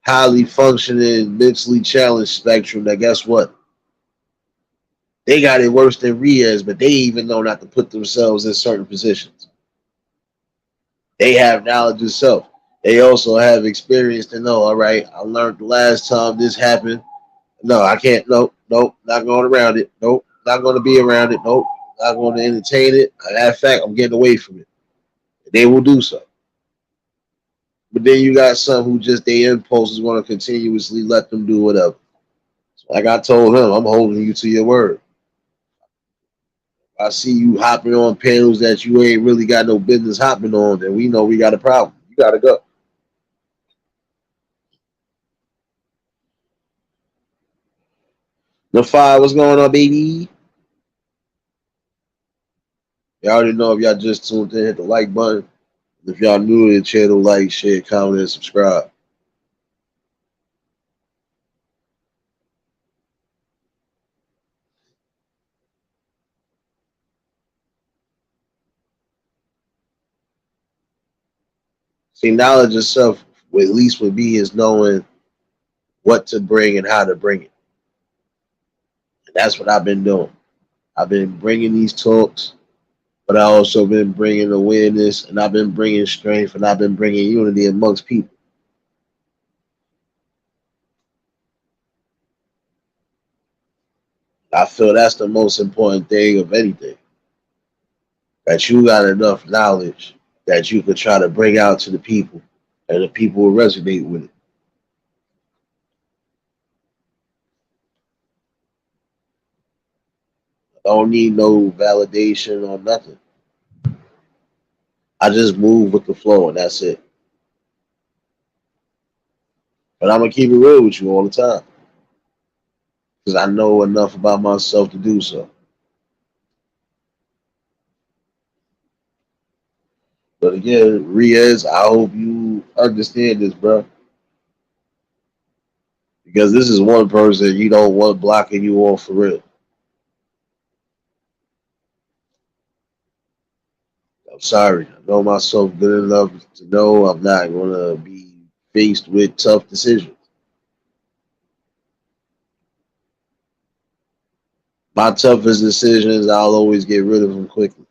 highly functioning, mentally challenged spectrum that guess what? They got it worse than Riaz, but they even know not to put themselves in certain positions. They have knowledge of self. They also have experience to know, all right, I learned the last time this happened. No, I can't. Nope, nope, not going around it. Nope, not going to be around it. Nope, not going to entertain it. Matter of fact, I'm getting away from it. They will do so. But then you got some who just their impulses want to continuously let them do whatever. Like I told him, I'm holding you to your word. I see you hopping on panels that you ain't really got no business hopping on, then we know we got a problem. You gotta go. The five, what's going on, baby? Y'all already know if y'all just tuned in, hit the like button. If y'all new to the channel, like, share, comment, and subscribe. See, knowledge itself, at least with me, is knowing what to bring and how to bring it. And that's what I've been doing. I've been bringing these talks, but I also been bringing awareness, and I've been bringing strength, and I've been bringing unity amongst people. I feel that's the most important thing of anything. That you got enough knowledge that you could try to bring out to the people, and the people will resonate with it. I don't need no validation or nothing. I just move with the flow, and that's it. But I'm gonna keep it real with you all the time because I know enough about myself to do so. But again, Riaz, I hope you understand this, bro. Because this is one person you don't want blocking you off for real. I'm sorry. I know myself good enough to know I'm not gonna be faced with tough decisions. My toughest decisions, I'll always get rid of them quickly.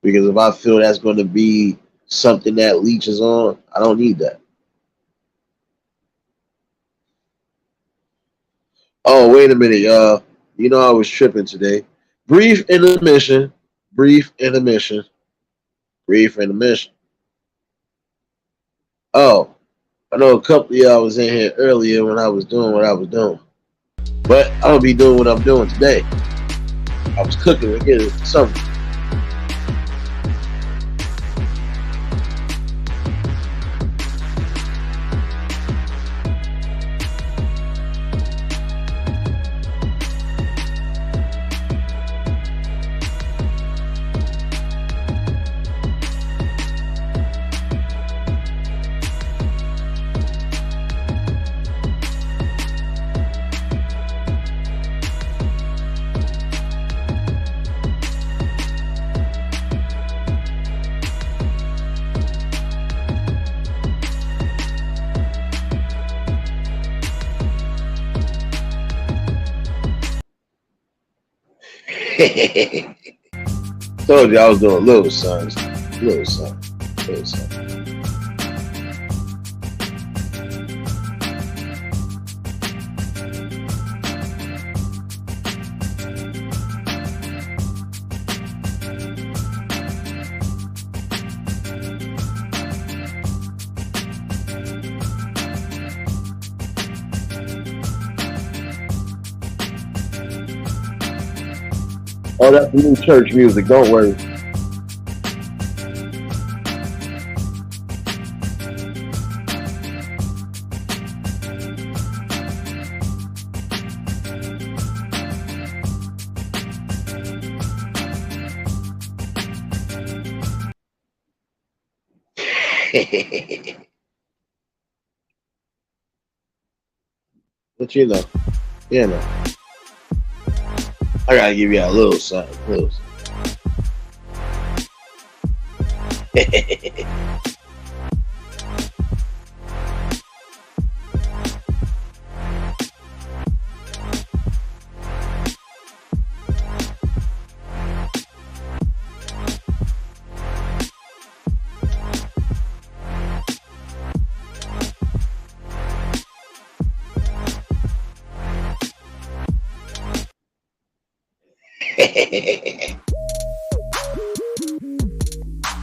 Because if I feel that's going to be something that leeches on, I don't need that. Oh, wait a minute, y'all. You know I was tripping today. Brief intermission. Brief intermission. Brief intermission. Oh, I know a couple of y'all was in here earlier when I was doing what I was doing. But I'm going to be doing what I'm doing today. I was cooking and getting something. Told you I was doing little sons. Little son. Little son. Oh, that's new church music. Don't worry. But you know, I gotta give you a little something, little something.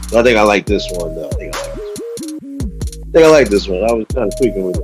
I think I like this one though. I think I like this one. I was kind of tweaking with it.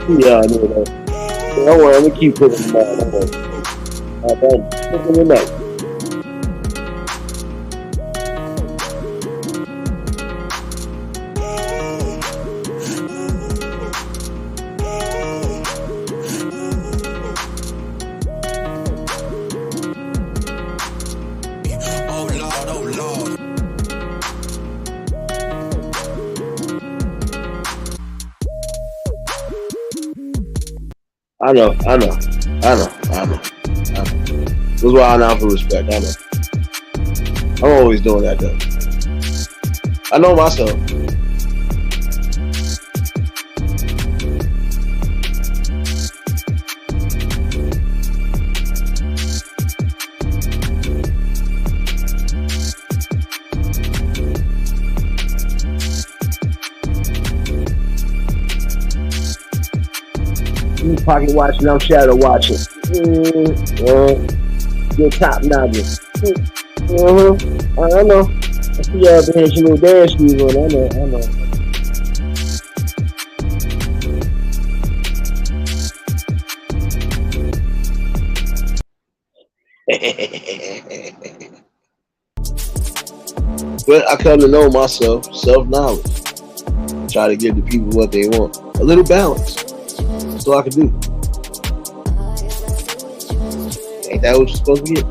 Yeah, I know that. Don't worry, I'm gonna keep putting them out. Don't worry. Put them in night. Oh Lord, oh Lord. I know. This is why I know for respect. I know. I'm always doing that though. I know myself. You pocket watching, I'm shadow watching. Good top notches. I know. I see y'all up here some little dance shoes on. I know. But I come to know myself, self-knowledge. Try to give the people what they want. A little balance. That's all I can do. Ain't that what you're supposed to get?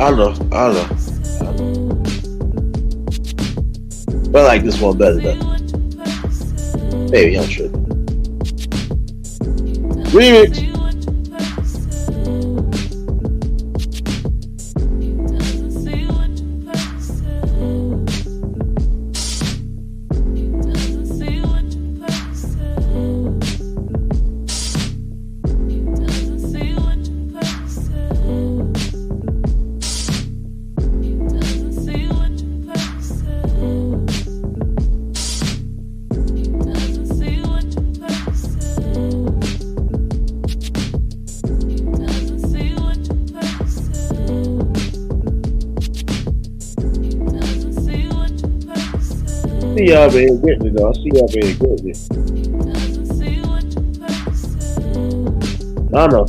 I don't know. But I like this one better though. Maybe I'm tripping. Remix. See y'all been getting it though. I see y'all been getting it. I know.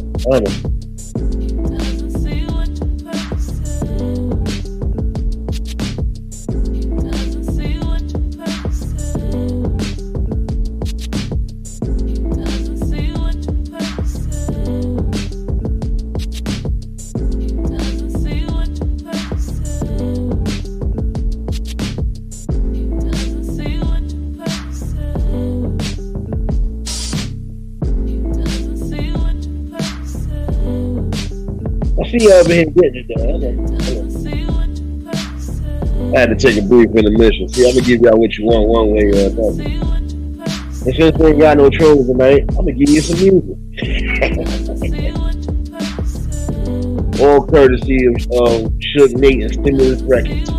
I see y'all been getting it though. I had to take a brief intermission. See, I'm gonna give y'all what you want one way or another. And since we ain't got no trolls tonight, I'm gonna give you some music. All courtesy of Suge Nate and Stimulus Records.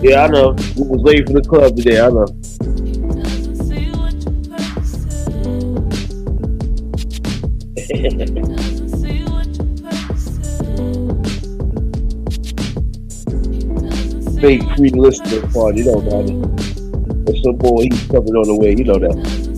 Yeah, I know. We was late for the club today. I know. fake free listening part. You know, man. There's some more heat coming on the way. You know that.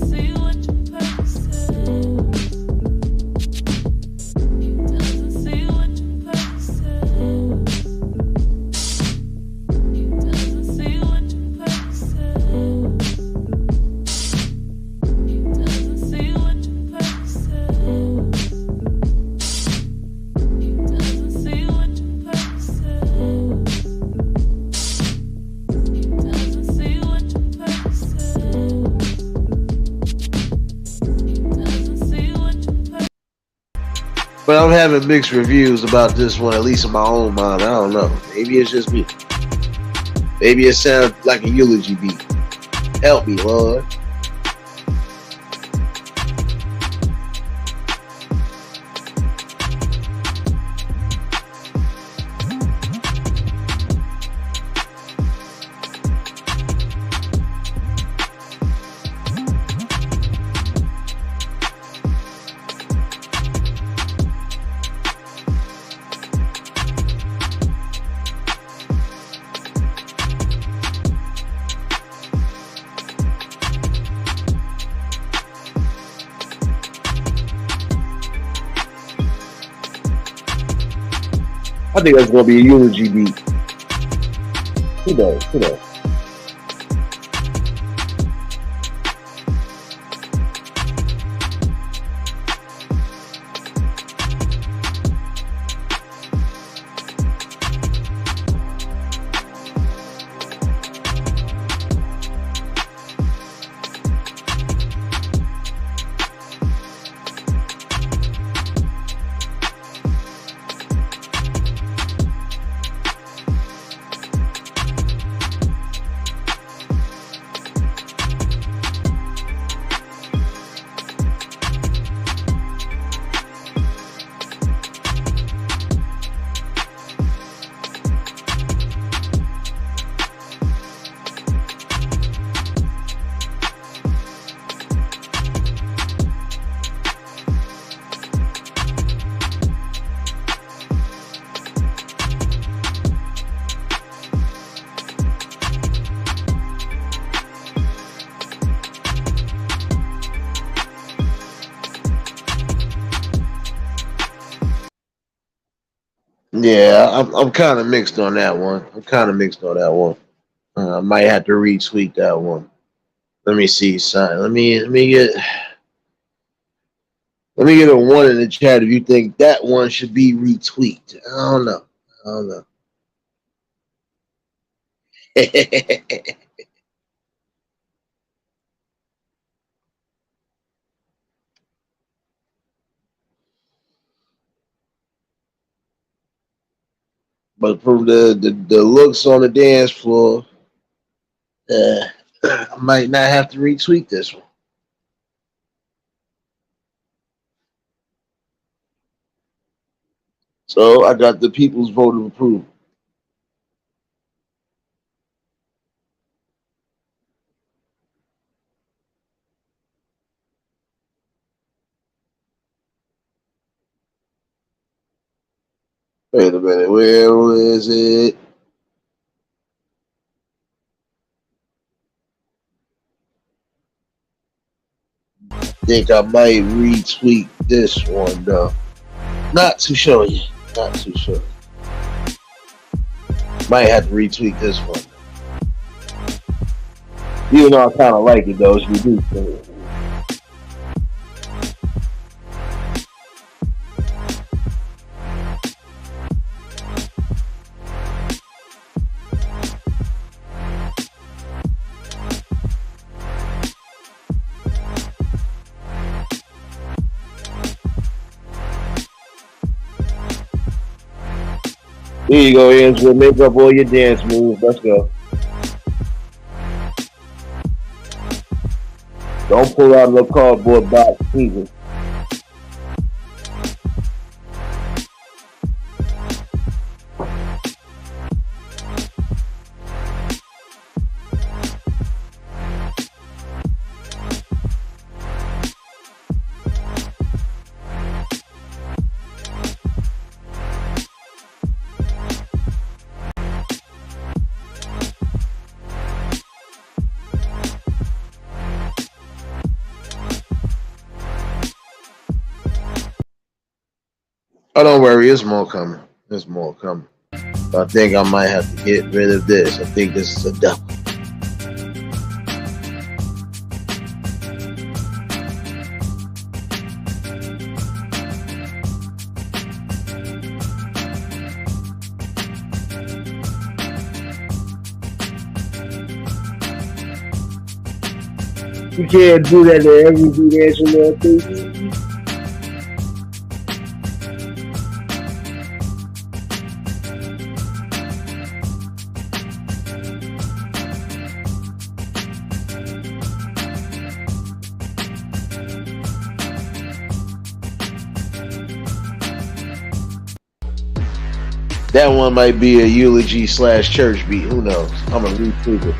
But I'm having mixed reviews about this one, at least in my own mind. I don't know. Maybe it's just me. Maybe it sounds like a eulogy beat. Help me, Lord. I think that's gonna be a eulogy beat. Who knows? Who knows? Yeah, I'm kind of mixed on that one. I might have to retweet that one. Let me see, son. Let me get a one in the chat if you think that one should be retweeted. I don't know. But from the looks on the dance floor, I might not have to retweet this one. So I got the people's vote of approval. Wait a minute, where is it? Think I might retweet this one though. Not too sure yet. Not too sure. Might have to retweet this one. Even though I kind of like it though, so you do. Here you go, Angela. Make up all your dance moves. Let's go. Don't pull out no cardboard box either. Oh, don't worry, it's more coming. There's more coming. I think I might have to get rid of this. I think this is a double. You can't do that to every dude, Angela, baby. That one might be a eulogy / church beat. Who knows? I'm gonna retweet it.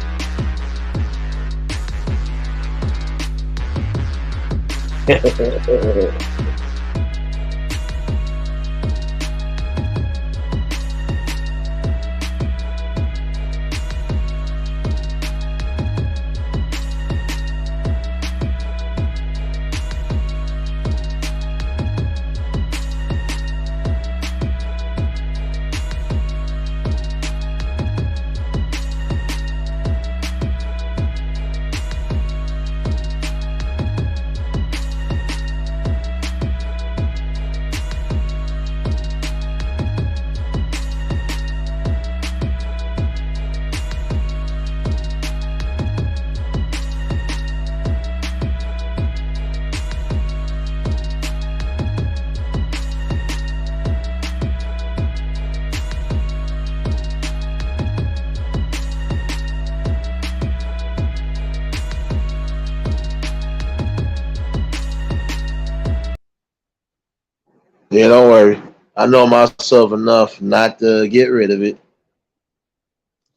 Yeah, don't worry. I know myself enough not to get rid of it.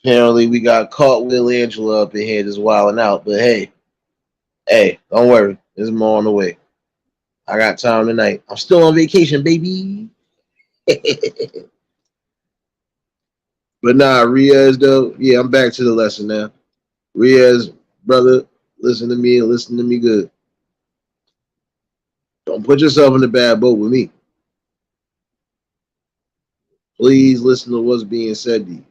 Apparently, we got caught Will Angela up in here just wilding out. But hey, don't worry. There's more on the way. I got time tonight. I'm still on vacation, baby. But nah, Riaz, though, yeah, I'm back to the lesson now. Riaz, brother, listen to me and listen to me good. Don't put yourself in a bad boat with me. Please listen to what's being said to you.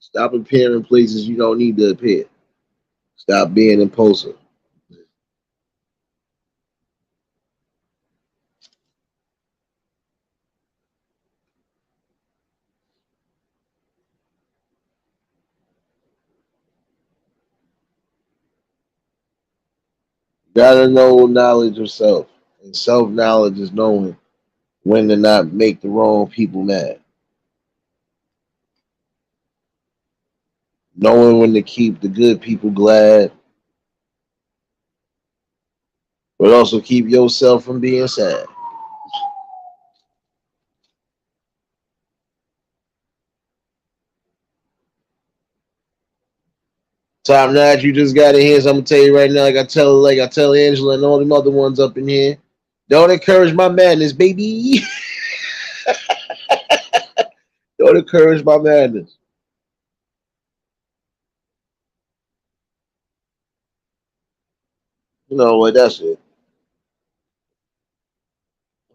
Stop appearing places you don't need to appear. Stop being impulsive. Gotta know knowledge of self. And self-knowledge is knowing when to not make the wrong people mad. Knowing when to keep the good people glad, but also keep yourself from being sad. Top notch, you just got in here, so I'm gonna tell you right now, like I tell Angela and all them other ones up in here, don't encourage my madness, baby. Don't encourage my madness. You know what? That's it.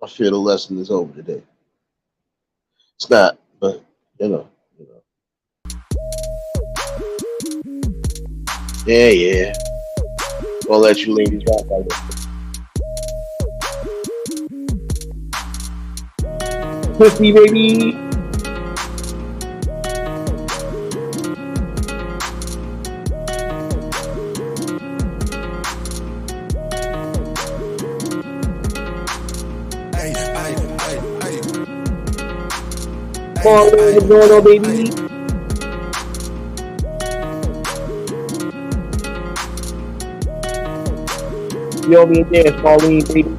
I fear the lesson is over today. It's not, but you know. Yeah. Gonna let you ladies rock like this. Pussy, baby. Come on, what's going on, baby? You owe me a dance, Pauline, baby.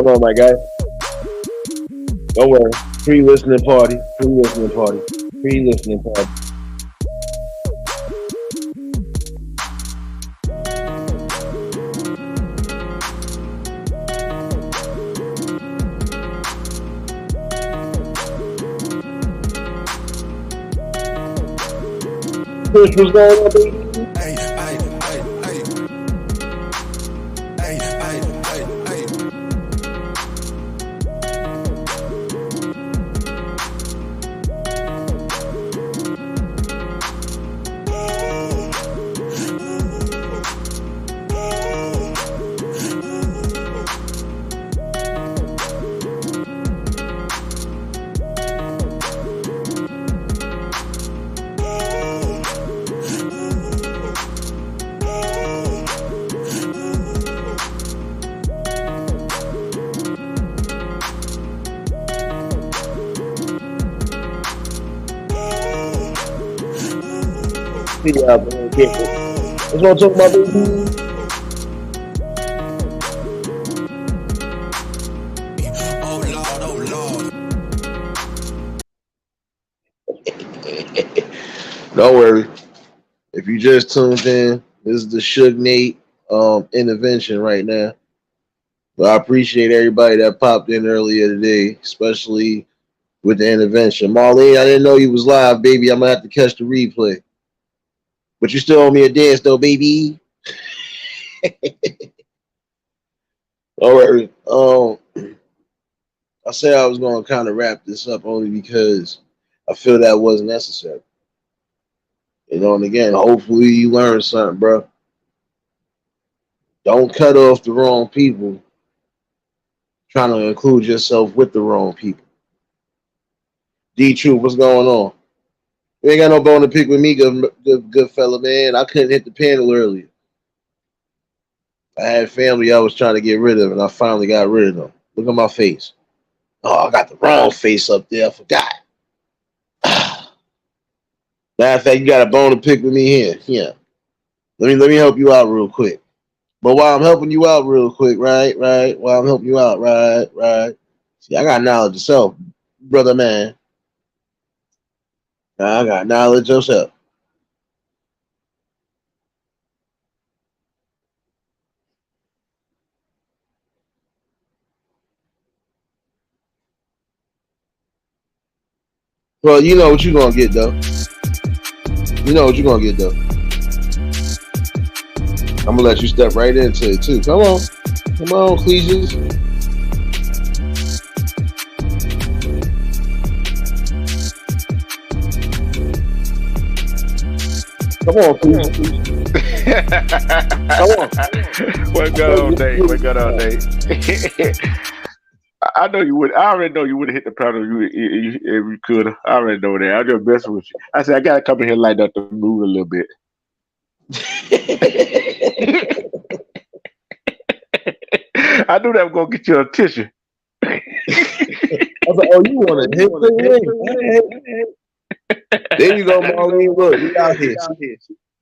going on, my guy? Don't worry. Free listening party. Free listening party. Free listening party. Push, what's going on, baby? Ay, ay, ay, ay. Ay, ay, ay, ay. Yeah, man. What's going to talk about, baby? Oh Lord, oh Lord. Don't worry. If you just tuned in, this is the Suge Nate intervention right now. But I appreciate everybody that popped in earlier today, especially with the intervention. Marlene, I didn't know you was live, baby. I'm gonna have to catch the replay. But you still owe me a dance though, baby. All right. I said I was gonna kind of wrap this up only because I feel that wasn't necessary. You know, and again, hopefully you learned something, bro. Don't cut off the wrong people trying to include yourself with the wrong people. D Truth, what's going on? You ain't got no bone to pick with me, good fella, man. I couldn't hit the panel earlier. I had family I was trying to get rid of, and I finally got rid of them. Look at my face. Oh, I got the wrong face up there. I forgot. Matter of fact, you got a bone to pick with me here. Yeah. Let me help you out real quick. But while I'm helping you out real quick, right? While I'm helping you out, right. See, I got knowledge of self, brother man. I got knowledge of self. Well, you know what you're gonna get though. You know what you're gonna get though. I'm gonna let you step right into it too. Come on, Cletus. Come on, Cletus. Come on. What good all day? What good all day? I know you would. I already know you would have hit the panel if you could. I already know that. I'm just messing with you. I said I gotta come in here and light up the mood a little bit. I knew that was gonna get your attention. I was like, oh, you want to hit the ring? There you go, Marlene. Look, we out here.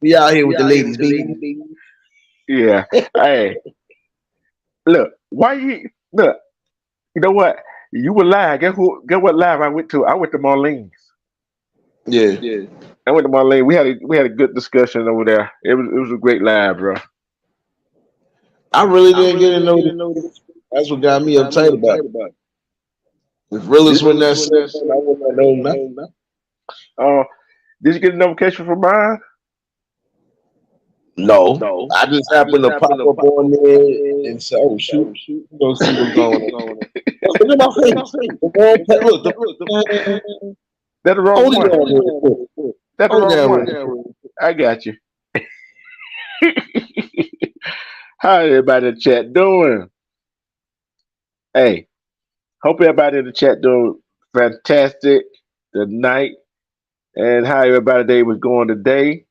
We out here with the ladies, baby. Yeah. Hey, look. Why you look? You know what? You were live. Guess what live I went to? I went to Marlene's. Yeah. I went to Marlene. We had a good discussion over there. It was a great live, bro. I really didn't get to know this. That's what got me uptight about it. If realist when that says, I wouldn't know nothing. Did you get a notification from mine? No. I just happened to pop up on there and say, oh, shoot. Go see what's going on. Look at my face. Look, That's the wrong one. That's the wrong one. I got you. How everybody in the chat doing? Hey, hope everybody in the chat doing fantastic tonight. And how everybody day was going today.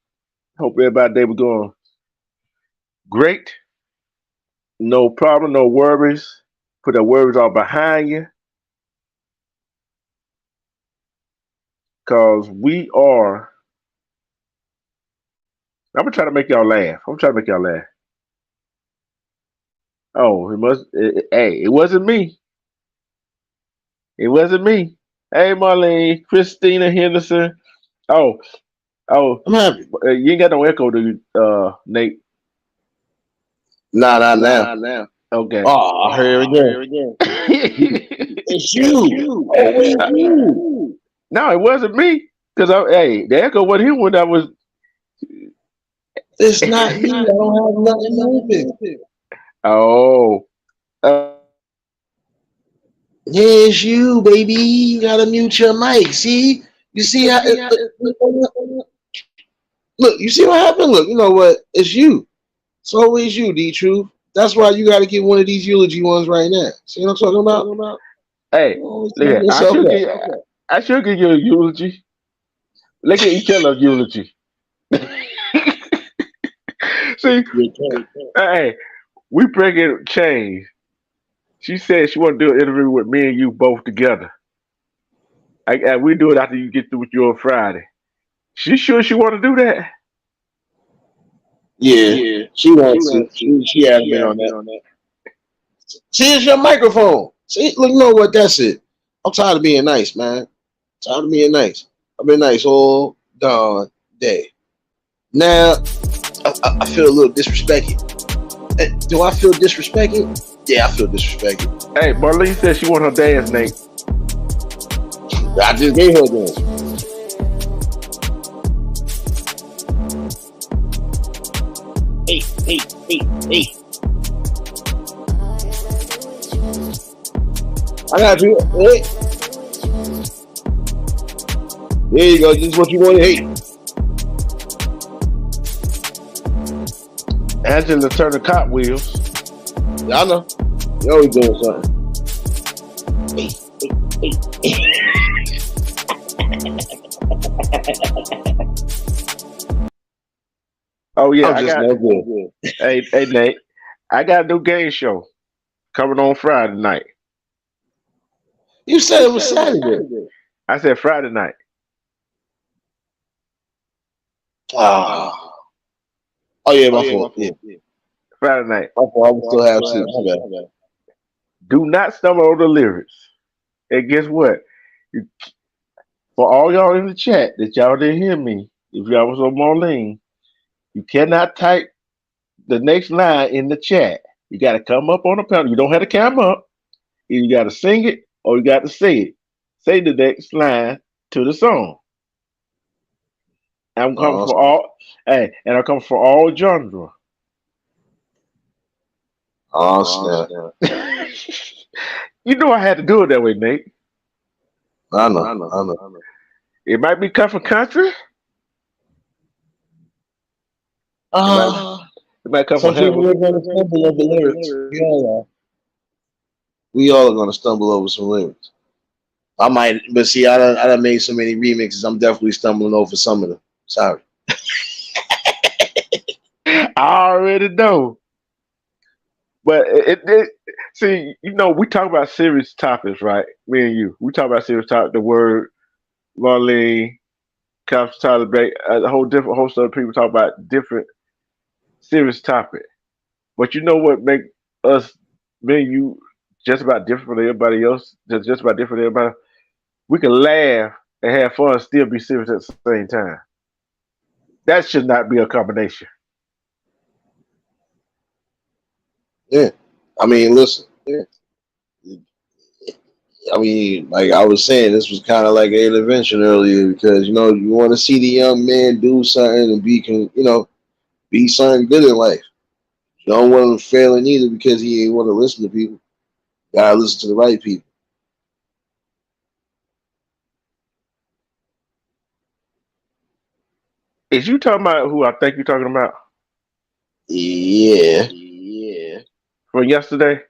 Hope everybody day was going great. No problem, no worries. Put the worries all behind you. Because we are. I'm going to try to make y'all laugh. Oh, it must. Hey, it wasn't me. It wasn't me. Hey, Marlene, Christina Henderson. Oh, oh, I'm happy. you ain't got no echo, do you, Nate? Nah, not Nah, now. not now. Okay. Oh, I heard it Oh, again. here again. It's It's you. you. Always you. No, it wasn't me. Cause hey, the echo wasn't here when I was. It's not It's me. I not me. don't I have don't have nothing nothing open. open. Oh, uh, Yeah, it's you, baby. You gotta mute your mic. See? You see how see how look, you see what happened? Look, you know what? It's you. It's always you, D Truth. That's why you gotta get one of these eulogy ones right now. See what I'm talking about? talking about? Hey, You always look turn at. yourself up. I should give you a eulogy. Look at each other's eulogy. See, You can't. hey, we breaking change. She said she want to do an interview with me and you both together. We do it after you get through with you on Friday. She sure she want to do that? Yeah, Yeah, she she wants to. wants to. She She adamant on adamant that. on that. See, it's your microphone. See, look, you know what? That's it. I'm tired of being nice, man. Tired of being nice. I've been nice all darn day. Now, I feel a little disrespected. Do I feel disrespected? Yeah, I feel disrespected. Hey, Marlene said she want her dance, Nate. I just gave her that. Hey, hey, hey, hey. I got you. Hey. There you go. This is what you want to hate. Angela turning cartwheels. I know. You always doing something. Hey, hey, hey. Oh yeah, I'm just no good. Hey Nate, I got a new game show coming on Friday night. You said it was Saturday. I said Friday night. Ah. Oh yeah, my fault. Yeah, Friday night. my fault. I would still have sleep. My bad. Do not stumble on the lyrics. And guess what? You, for all y'all in the chat that y'all didn't hear me, if y'all was on Marlene, you cannot type the next line in the chat. You got to come up on the panel. You don't have to come up. Either you got to sing it or you got to say it. Say the next line to the song. I'm coming Oh, for all. Hey, and I'm coming for all genre. snap. You know I had to do it that way, Nate. I know. It might be cut for country. It might come Some from people heaven. are going to stumble over lyrics. We all are going to stumble over some lyrics. I might, but see, I done made so many remixes. I'm definitely stumbling over some of them. Sorry. I already know. But see, you know, we talk about serious topics, right? Me and you. We talk about serious topics. The word, Marlene, Cops, Tyler Bay, a whole different host of people talk about different serious topics. But you know what make us, me and you, just about different from everybody else? Just about different from everybody. We can laugh and have fun, and still be serious at the same time. That should not be a combination. Yeah. I mean, listen. I mean, like I was saying, this was kind of like an intervention earlier because you want to see the young man do something and be something good in life. You don't want him failing either because he ain't want to listen to people. Gotta listen to the right people. Is you talking about who I think you're talking about Yeah, from yesterday?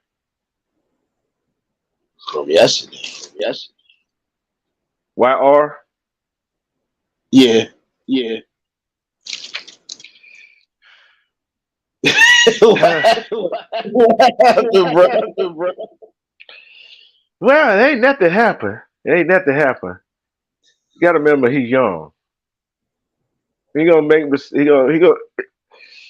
from yesterday. YR? Yeah. What happened, bro? Well, it ain't nothing happen. You gotta remember he's young. He gonna make he gonna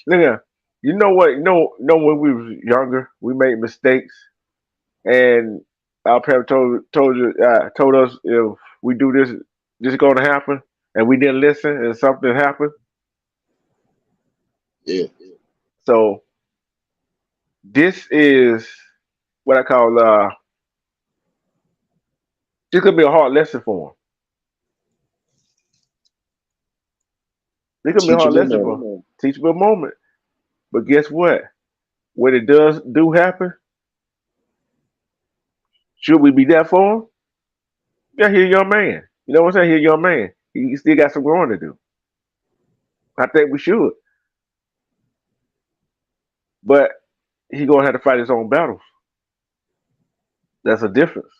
nigga. You know what? Know when we was younger, we made mistakes, and our parents told us if we do this, this is going to happen, and we didn't listen, and something happened. Yeah. So this is what I call this could be a hard lesson for them. This could be a hard Teachable lesson for moment. 'em. Teachable moment. But guess what? When it does do happen, should we be there for him? Yeah, he's a young man. You know what I'm saying? He's a young man. He still got some growing to do. I think we should. But he gonna have to fight his own battles. That's a difference.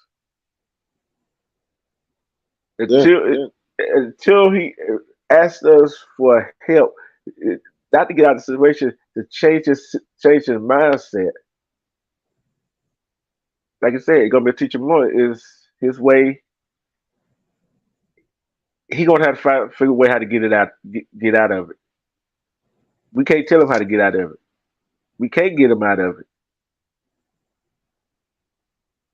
Yeah. Until he asks us for help, not to get out of the situation, to change his mindset. Like I said, it's gonna be a teacher more is his way. He gonna have to figure a way how to get it out, get out of it. We can't tell him how to get out of it. We can't get him out of it.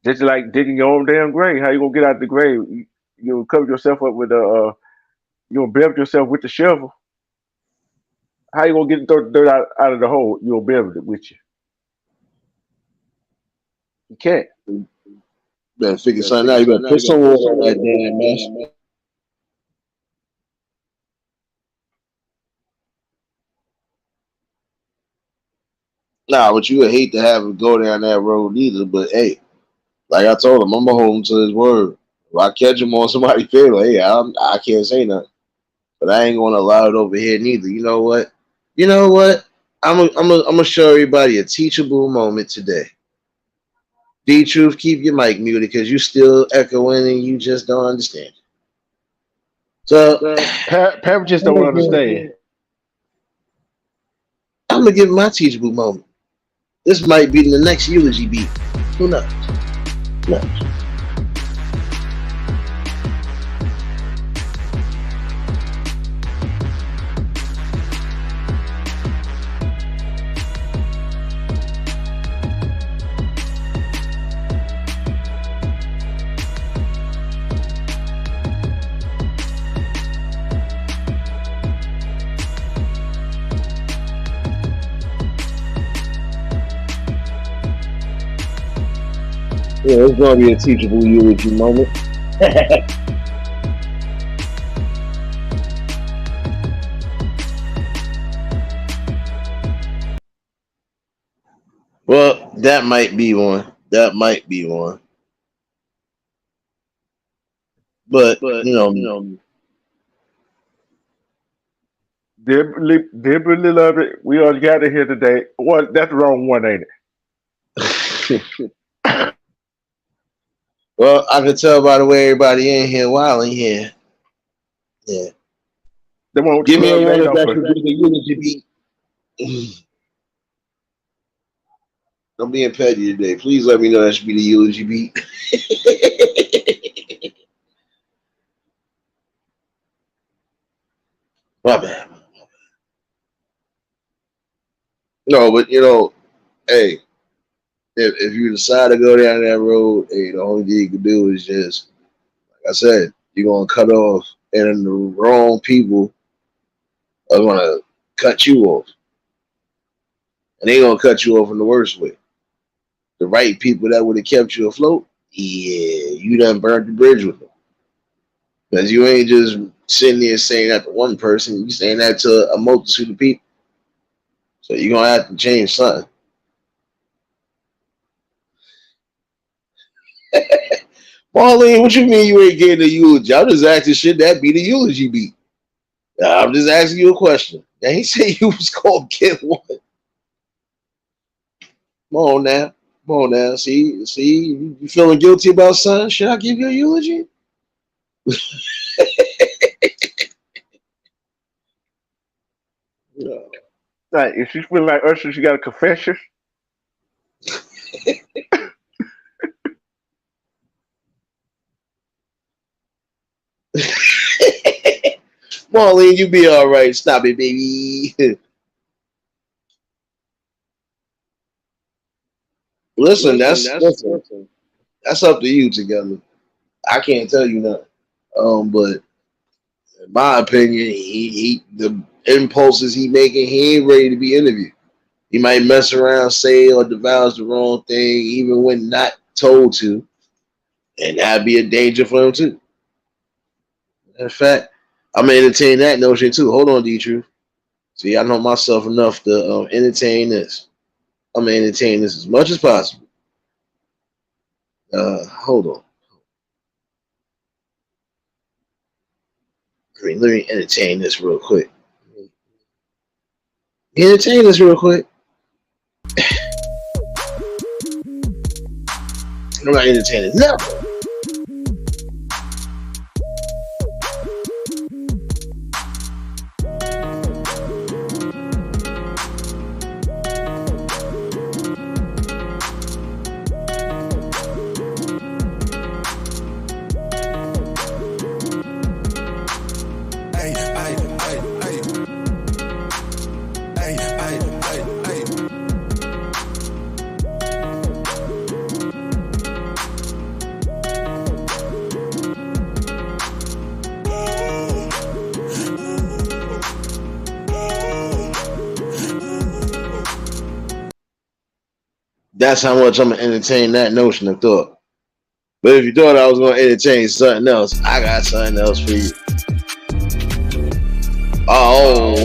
Just like digging your own damn grave. How you gonna get out of the grave? You cover yourself up with you gonna bury yourself with the shovel. How you gonna get the dirt out of the hole? You gonna bury it with you. You can't. Better figure something out. You better put some water on that damn mess. Nah, but you would hate to have him go down that road either. But hey, like I told him, I'm gonna hold him to his word. If I catch him on somebody fail, hey, I can't say nothing. But I ain't gonna allow it over here neither. You know what? You know what? I'm gonna show everybody a teachable moment today. D Truth, keep your mic muted because you still echoing and you just don't understand. So Parents just don't understand. I'm gonna give my teachable moment. This might be the next eulogy beat. Who knows? No. Yeah, it's gonna be a teachable eulogy moment. Well, that might be one. That might be one. But Dearly love it. We all gathered here today. What? That's the wrong one, ain't it? well, I can tell by the way everybody in here wilding here. Yeah. The one with Give me a club name one that off should of- be the eulogy beat. I'm being petty today. Please let me know that should be the eulogy beat. My bad. No, but hey, if you decide to go down that road, hey, the only thing you can do is just, like I said, you're gonna cut off, and the wrong people are gonna cut you off, and they're gonna cut you off in the worst way. The right people that would have kept you afloat, yeah, you done burnt the bridge with them. Because you ain't just sitting there saying that to one person, you saying that to a multitude of people. So you're gonna have to change something. Marlene, what you mean you ain't getting a eulogy? I'm just asking, should that be the eulogy beat? I'm just asking you a question. I ain't say you was gonna get one. Come on now. Come on now. See, you feeling guilty about something? Should I give you a eulogy? No. Like, if she feel like Usher, she got a confession. Marlene, you be all right. Stop it, baby. Listen, that's up to you together. I can't tell you nothing. But in my opinion, he the impulses he making, he ain't ready to be interviewed. He might mess around, say or devours the wrong thing, even when not told to, and that'd be a danger for him too. In fact, I'm gonna entertain that notion too. Hold on, D Truth. See, I know myself enough to entertain this. I'm gonna entertain this as much as possible. Hold on. Let me entertain this real quick. Entertain this real quick. I'm not entertaining nothing. Ay, ay, ay, ay. Ay, ay, ay, ay. That's how much I'm gonna entertain that notion of thought. But if you thought I was gonna entertain something else, I got something else for you. Oh,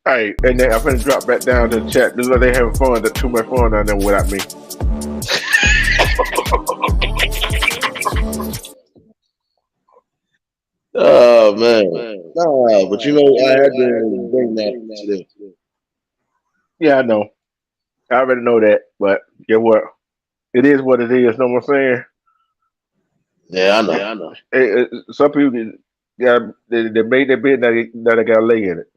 Hey, and then I'm gonna drop back down to the chat. This is why they having fun. There's too much fun down there without me. oh man. Nah, but you know I had to bring that today. Yeah, I know. I already know that. But get what? It is what it is. Know what I'm saying? Yeah, I know. Some people, yeah, they made their bed. Now they got to lay in it.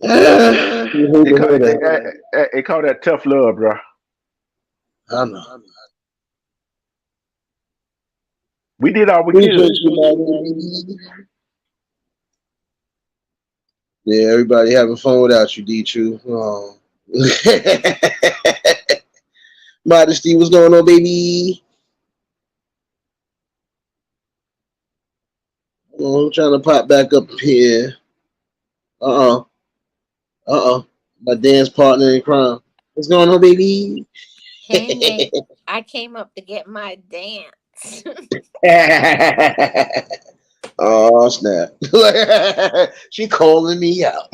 You hate They to call, hear they, that. they call that tough love, bro. I know. We did all we Appreciate could. you, man. Yeah, everybody having fun without you, D True. Oh. Modesty, what's going on, baby? Oh, I'm trying to pop back up here. Uh My dance partner in crime. What's going on, baby? Hey Nate, I came up to get my dance. oh snap! she calling me out.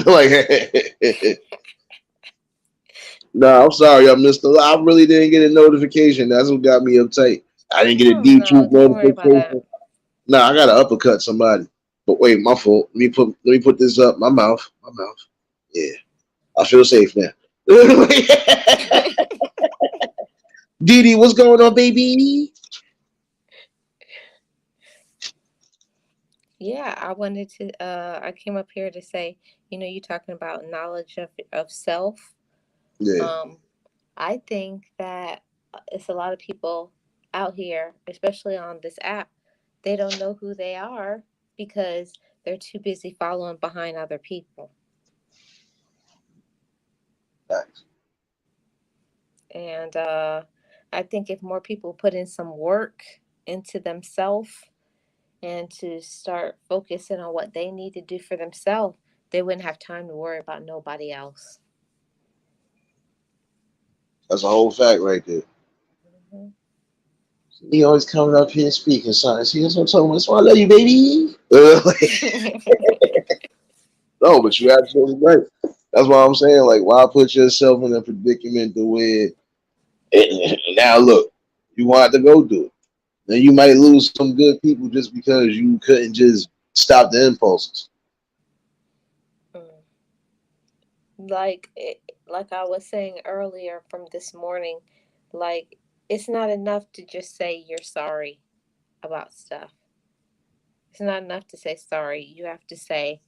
no, I'm sorry, I missed. I really didn't get a notification. That's what got me uptight. I didn't get a Oh D no, Truth don't worry about that. notification. No, I got to uppercut somebody. But wait, my fault. Let me put this up. My mouth. Yeah, I feel safe now. Didi, what's going on, baby? Yeah, I wanted to I came up here to say, you talking about knowledge of self. Yeah, Um I think that it's a lot of people out here, especially on this app, they don't know who they are because they're too busy following behind other people. thanks. And I think if more people put in some work into themselves and to start focusing on what they need to do for themselves, they wouldn't have time to worry about nobody else. That's a whole fact right there. Mhm. He always coming up here speaking something. See, that's what I'm talking about. That's why I love you, baby. no, but you're absolutely right. That's why I'm saying, like, why put yourself in a predicament the way now look, you want to go do it. Then you might lose some good people just because you couldn't just stop the impulses. Mm. Like I was saying earlier from this morning, like it's not enough to just say you're sorry about stuff. It's not enough to say sorry. You have to say,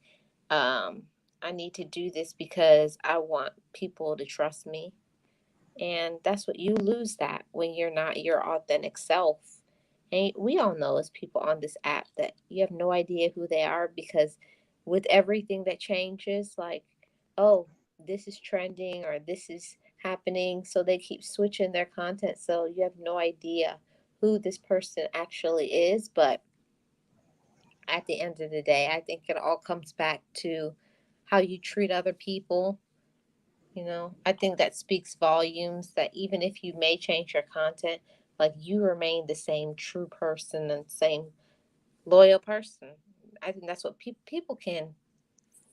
I need to do this because I want people to trust me. And that's what you lose that when you're not your authentic self. And we all know as people on this app that you have no idea who they are because with everything that changes, like, oh, this is trending or this is happening. So they keep switching their content. So you have no idea who this person actually is. But at the end of the day, I think it all comes back to how you treat other people. I think that speaks volumes that even if you may change your content, like you remain the same true person and same loyal person. I think that's what people can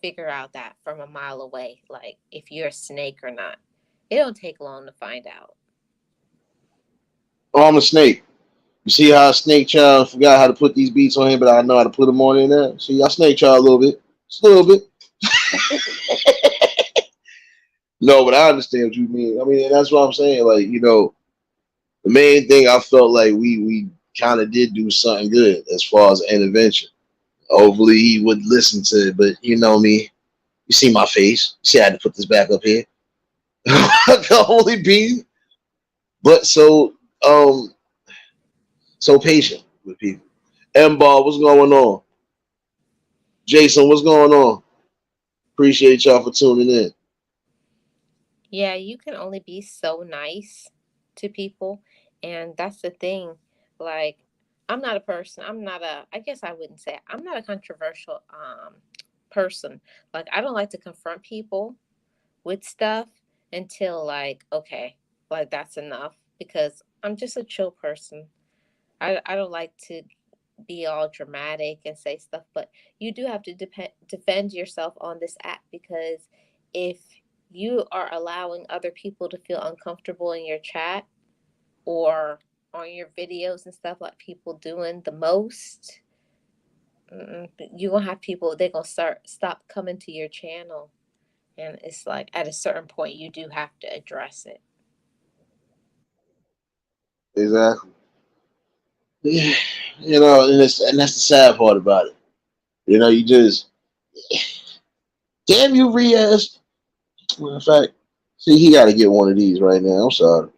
figure out that from a mile away, like if you're a snake or not. It don't take long to find out. Oh, I'm a snake. You see how Snake Child forgot how to put these beats on him, but I know how to put them on in there. See, I Snake Child a little bit, just a little bit. No, but I understand what you mean. I mean, and that's what I'm saying. Like, the main thing I felt like we kind of did do something good as far as intervention. Hopefully he would listen to it, but you know me. You see my face. You see I had to put this back up here. I can only be, but so patient with people. M-Ball, what's going on? Jason, what's going on? Appreciate y'all for tuning in. Yeah, you can only be so nice to people. And that's the thing. Like, I guess I wouldn't say, I'm not a controversial person. Like, I don't like to confront people with stuff until, like, okay, like that's enough, because I'm just a chill person. I don't like to be all dramatic and say stuff, but you do have to defend yourself on this app, because if you are allowing other people to feel uncomfortable in your chat or on your videos and stuff, like people doing the most, you're gonna have people, they're gonna stop coming to your channel. And it's like at a certain point you do have to address it. Exactly. Yeah, and that's the sad part about it. You just damn you, Riaz. In fact, see, he got to get one of these right now. I'm sorry.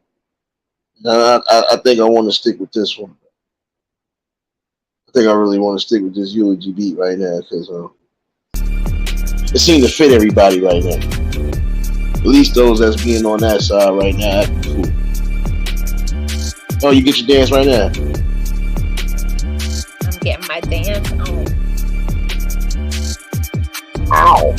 I think I want to stick with this one. I think I really want to stick with this eulogy beat right now because it seems to fit everybody right now. At least those that's being on that side right now. Cool. Oh, you get your dance right now. I'm getting my dance on. Ow.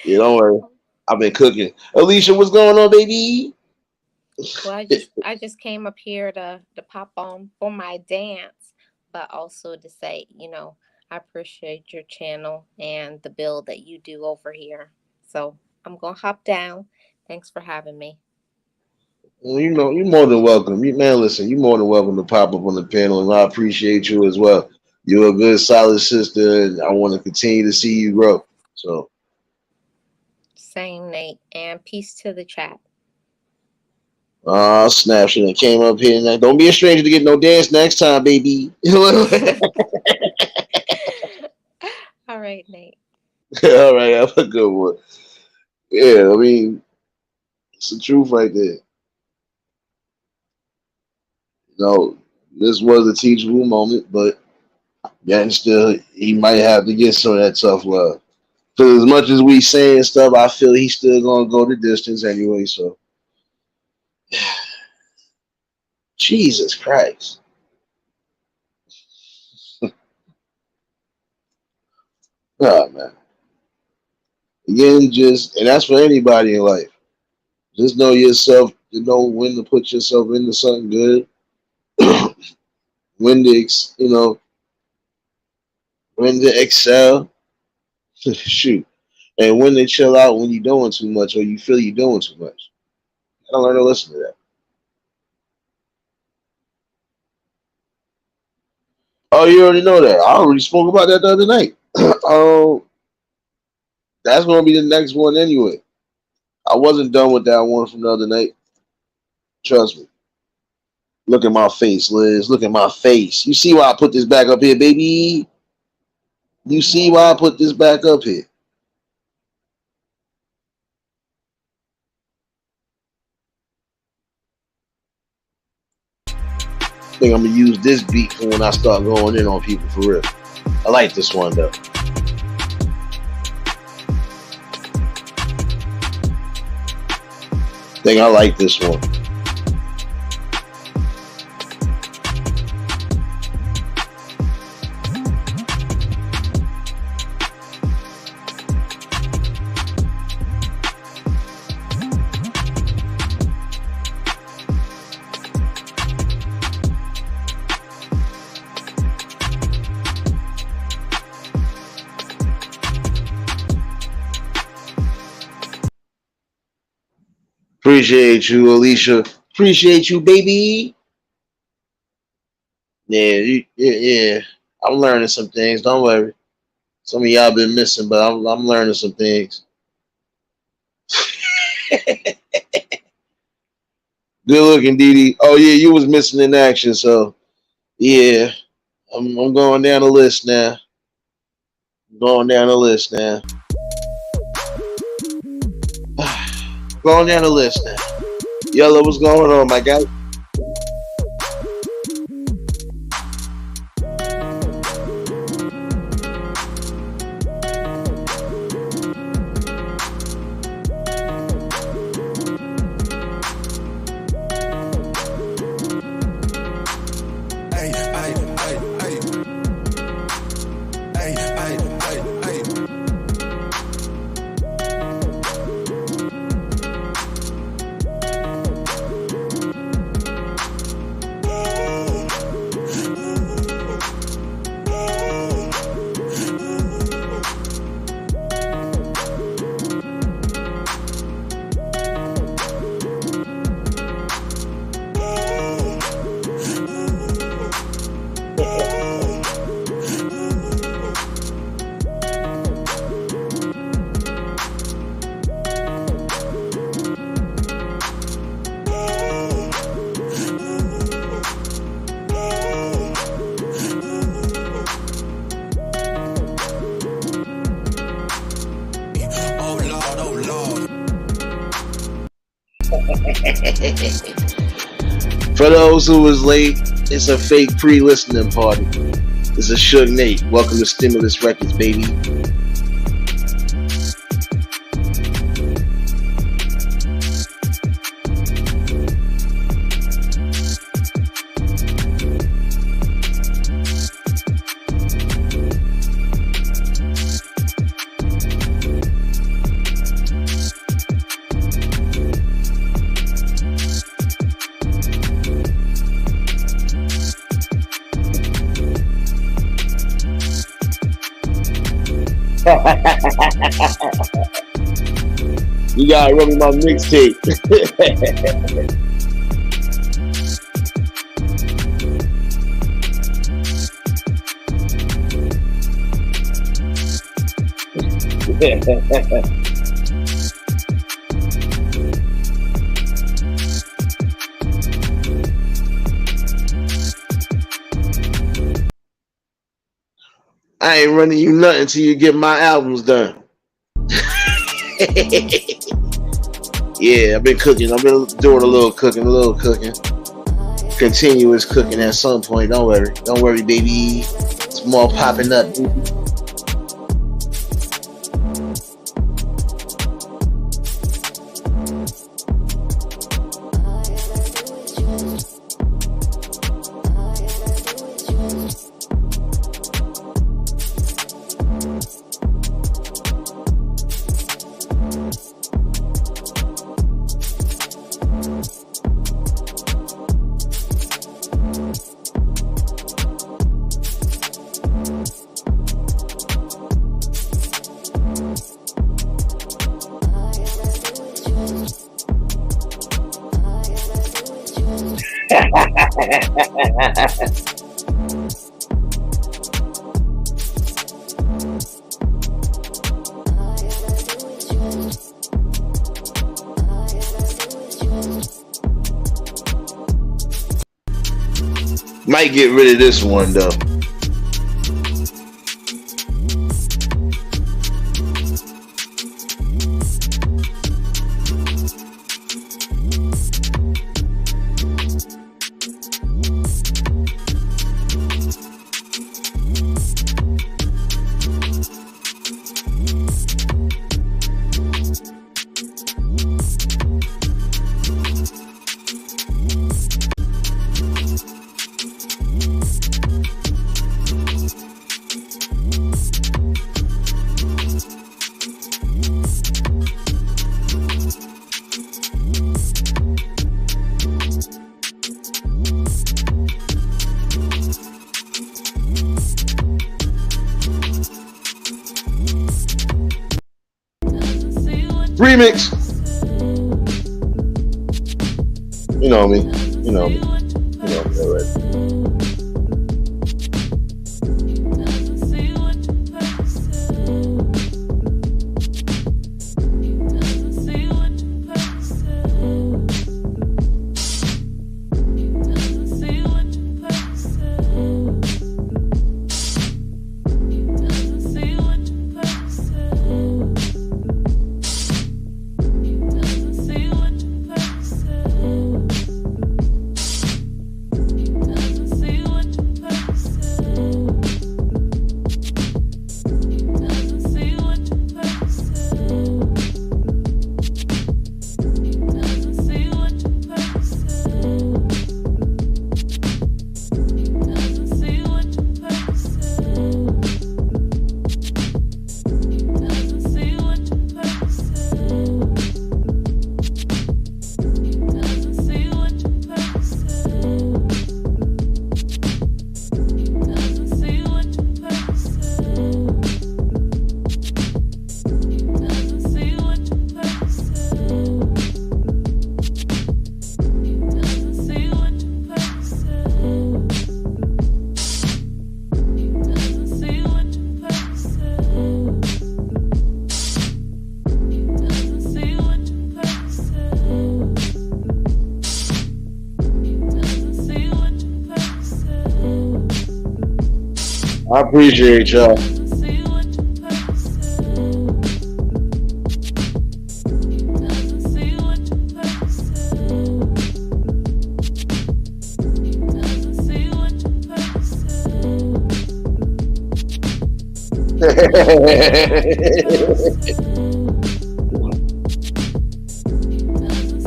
Yeah, don't worry. I've been cooking. Alicia, what's going on, baby? Well, I just came up here to pop on for my dance, but also to say, I appreciate your channel and the build that you do over here. So I'm gonna hop down. Thanks for having me. Well, you're more than welcome. Man, listen, you're more than welcome to pop up on the panel, and I appreciate you as well. You're a good, solid sister, and I want to continue to see you grow. So, Same, Nate, and peace to the chat. snap! She done came up here and don't be a stranger to get no dance next time, baby. All right, Nate. All right, have a good one. Yeah, I mean, it's the truth right there. This was a teachable moment, but yeah, still, he might have to get some of that tough love. Because as much as we saying stuff, I feel he's still gonna go the distance anyway. So, Jesus Christ. Oh man. Again, and that's for anybody in life. Just know yourself, to know when to put yourself into something good, when to, when to excel, shoot, and when to chill out when you're doing too much or you feel you're doing too much. I learn to listen to that. Oh, you already know that. I already spoke about that the other night. That's going to be the next one anyway. I wasn't done with that one from the other night. Trust me. Look at my face, Liz. Look at my face. You see why I put this back up here, baby? You see why I put this back up here? think I'm gonna use this beat for when I start going in on people for real. I like this one though. Think I like this one. Appreciate you, Alicia. Appreciate you, baby. Yeah. I'm learning some things. Don't worry. Some of y'all been missing, but I'm learning some things. Good looking, Dee. Oh yeah, you was missing in action, so yeah. I'm going down the list now. Going down the list now. Going down the list now. Yellow, what's going on, my guy? For those who was late, it's a fake pre-listening party. It's a Suge Nate. Welcome to Stimulus Records, baby. You gotta run me my mixtape. I ain't running you nothing till you get my albums done. Yeah, I've been cooking. I've been doing a little cooking. Continuous cooking at some point. Don't worry, baby. It's more popping up. Might get rid of this one though. remix. You know me. You know me. You know me already. I appreciate y'all.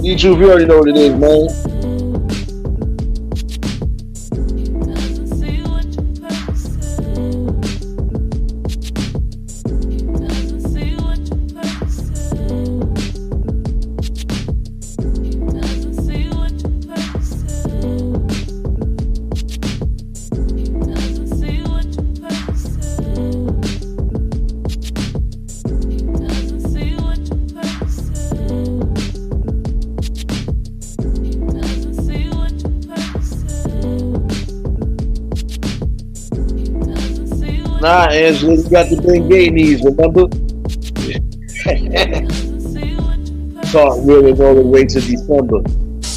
You two, you already know what it is, man. Nah, Angela, you got the Ben Gay knees, remember? Can't really all the way to December.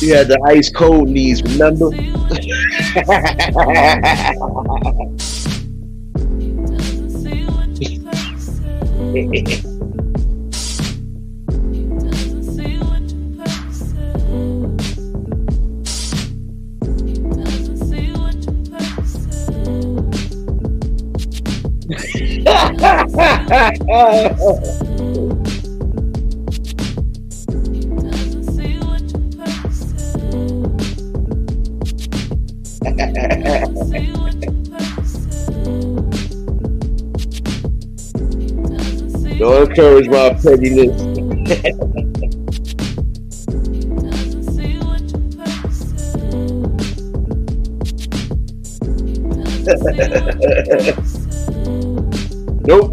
You had the ice cold knees, remember? Don't encourage my pettiness. Nope.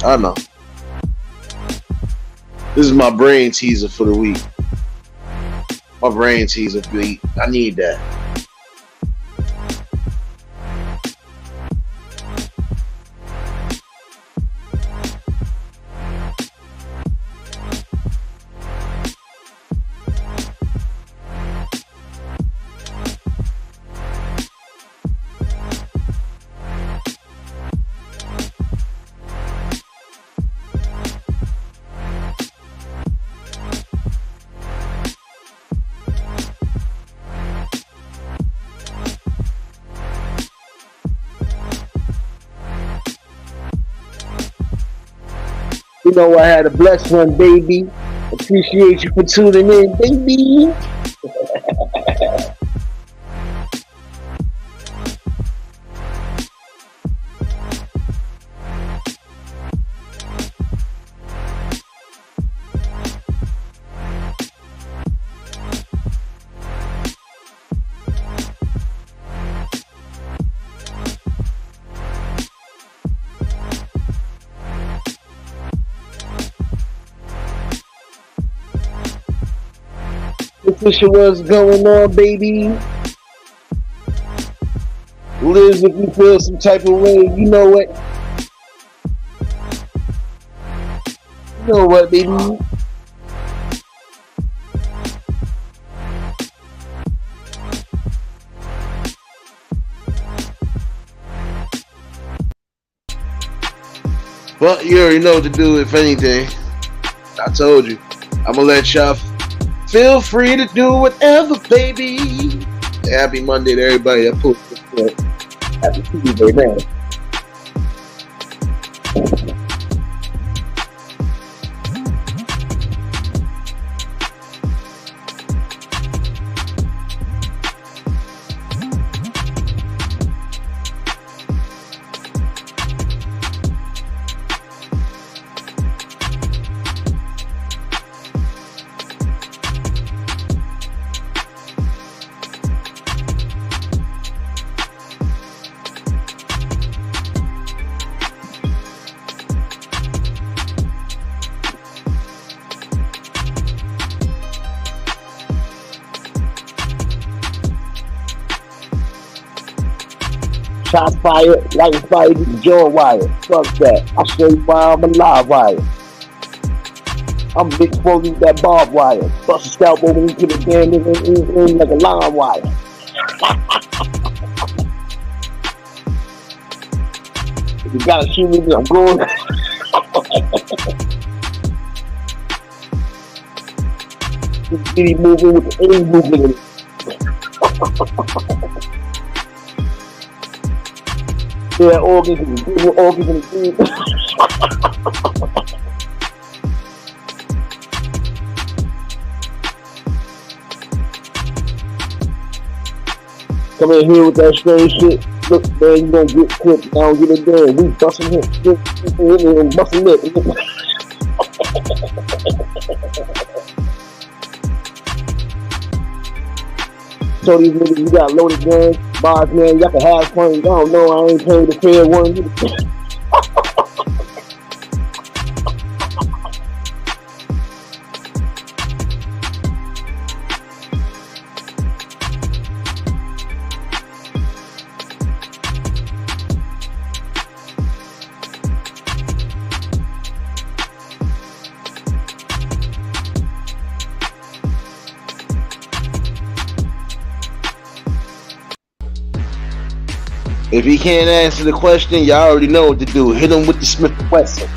I know. This is my brain teaser for the week. My brain teaser for the week. I need that. know I had a blessed one, baby. Appreciate you for tuning in, baby. Patricia, what's going on, baby? Liz, if you feel some type of way, you know what? You know what, baby? But you already know what to do, if anything. I told you. I'm gonna let y'all feel free to do whatever, baby. Happy Monday to everybody that put this. Happy Tuesday, man. Shots fired, light fired, jaw wire. Fuck that. I show you why I'm a live wire. I'm big exposing that barbed wire. Bust a scalp over into the damn in like a line wire. If you gotta shoot me, I'm going. This kitty moving with the A moving in it. Yeah, organs and things. Come in here with that strange shit. Look, man, you gonna get clipped. I don't get it done. We busting him. And busting it. So these niggas, you got loaded guns. Bars, man, y'all can have fun. I don't know, I ain't paying the fair one. If he can't answer the question, y'all already know what to do. Hit him with the Smith & Wesson.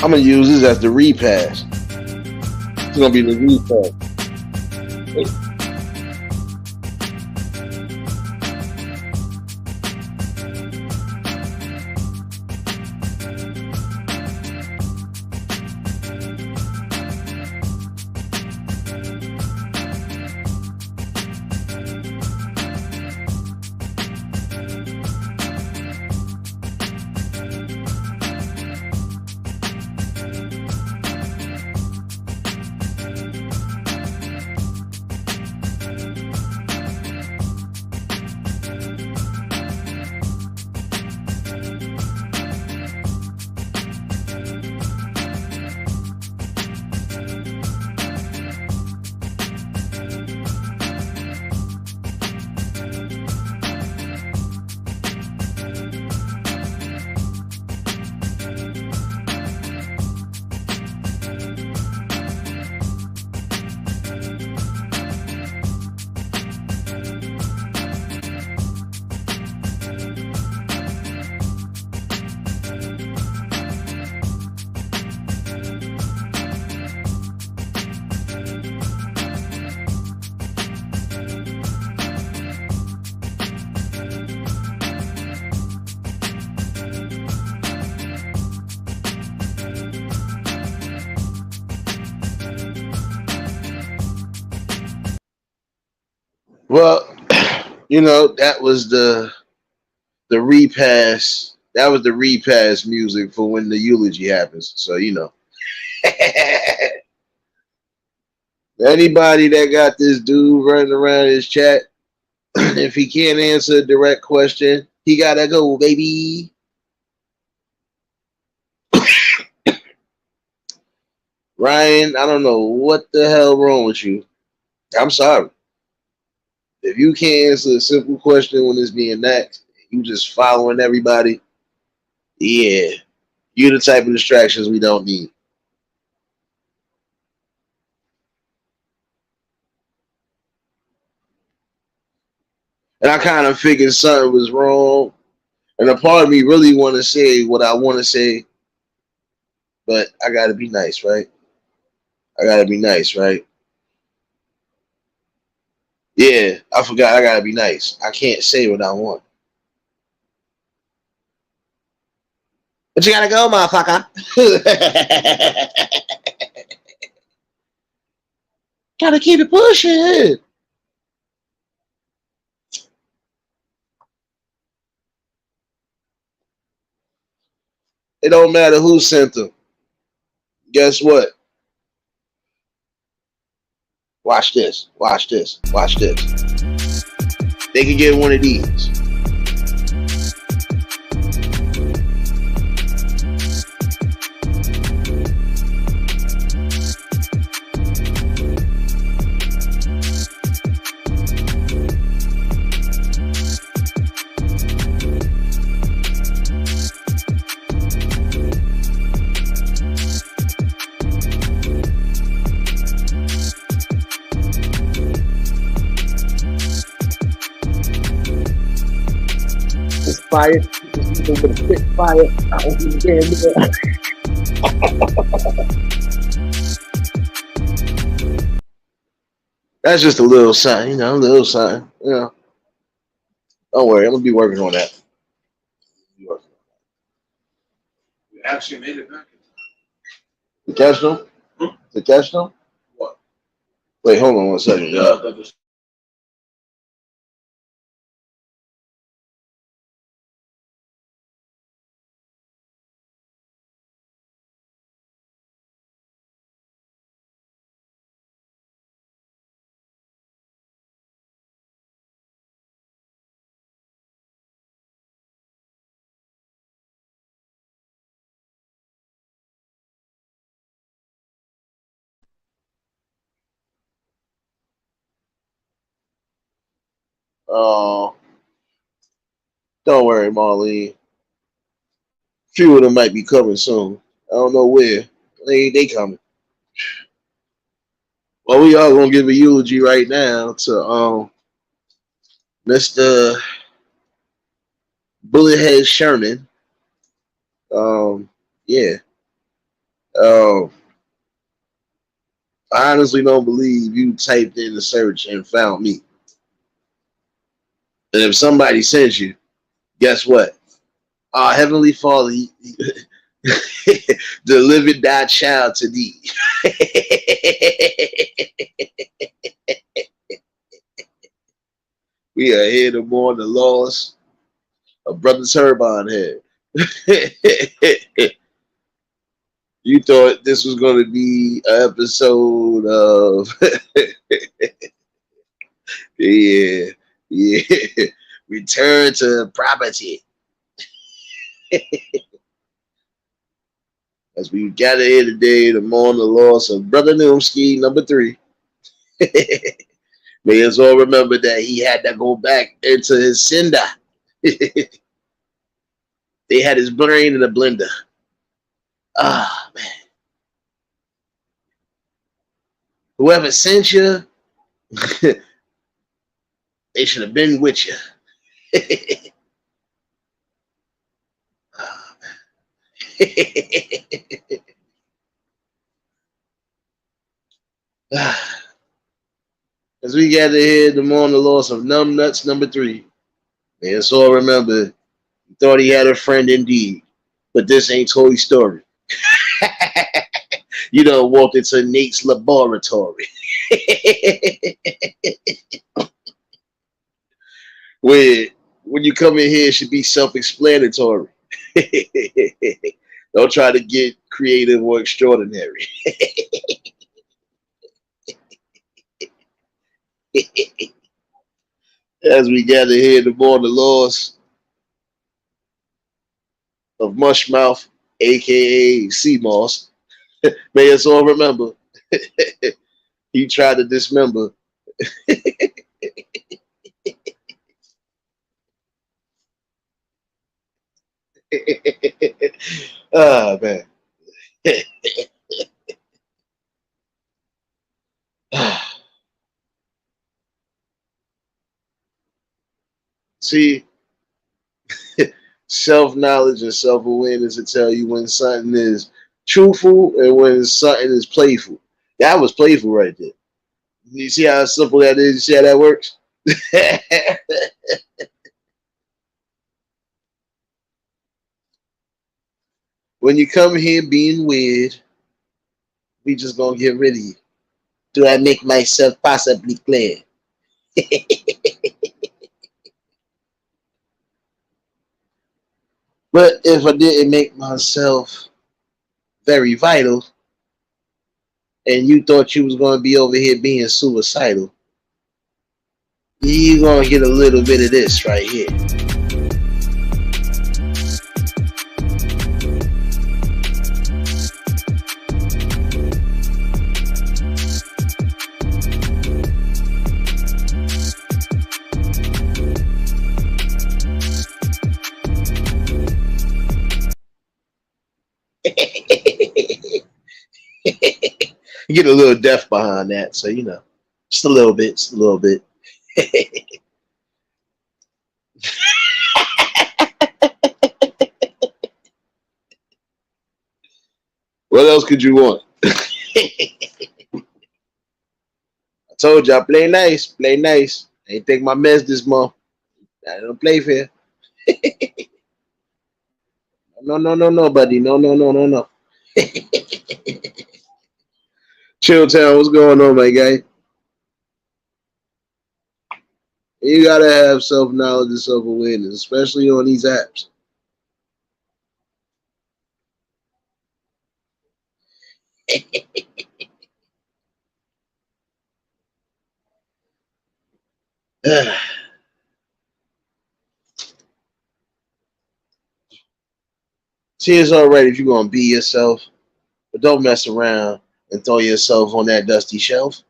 I'm gonna use this as the repass. It's gonna be the repass. Well, that was the repass. That was the repass music for when the eulogy happens. So anybody that got this dude running around his chat, if he can't answer a direct question, he gotta go, baby. Ryan, I don't know what the hell wrong with you. I'm sorry. If you can't answer a simple question when it's being asked, you just following everybody. Yeah, you're the type of distractions we don't need. And I kind of figured something was wrong. And a part of me really want to say what I want to say, but I got to be nice, right? I got to be nice, right? Yeah, I forgot I got to be nice. I can't say what I want. But you got to go, motherfucker. Gotta keep it pushing. It don't matter who sent them. Guess what? Watch this. Watch this. Watch this. They can get one of these. Fire. With a spit fire. I don't give a damn. That's just a little something, a little something. Don't worry, I'm gonna be working on that. You actually made it back. catch them? To catch them? What? Wait, hold on one second. Oh, don't worry, Marlene. Few of them might be coming soon. I don't know where. They coming. Well, we are gonna give a eulogy right now to Mr. Bullethead Sherman. Yeah. Um, I honestly don't believe you typed in the search and found me. And if somebody sends you, guess what? Our Heavenly Father delivered thy child to thee. We are here to mourn the loss of Brother Turbine Head. You thought this was going to be an episode of yeah, return to property. As we gather here today to mourn the loss of Brother Noomski, number 3. May us all remember that he had to go back into his cinder. They had his brain in a blender. Ah, man. Whoever sent you, they should have been with you. Ah, man. As we gather here to mourn the loss of Numbnuts number 3. May us all remember he thought he had a friend indeed, but this ain't Toy Story. You done walked into Nate's laboratory. when you come in here, it should be self-explanatory. Don't try to get creative or extraordinary. As we gather here to mourn the loss of Mushmouth, aka Seamoss, may us all remember he tried to dismember. Ah, man. See, self-knowledge and self-awareness will tell you when something is truthful and when something is playful. That was playful right there. You see how simple that is? You see how that works? When you come here being weird, we just gonna get rid of you. Do I make myself possibly clear? But if I didn't make myself very vital, and you thought you was gonna be over here being suicidal, you're gonna get a little bit of this right here. You get a little deaf behind that, so you know, just a little bit, just a little bit. What else could you want? I told you I play nice, play nice. I ain't take my mess this month. I don't play fair. No, buddy. No. Chill Town, what's going on, my guy? You gotta have self-knowledge and self-awareness, especially on these apps. See, it's all right if you're gonna be yourself, but don't mess around and throw yourself on that dusty shelf.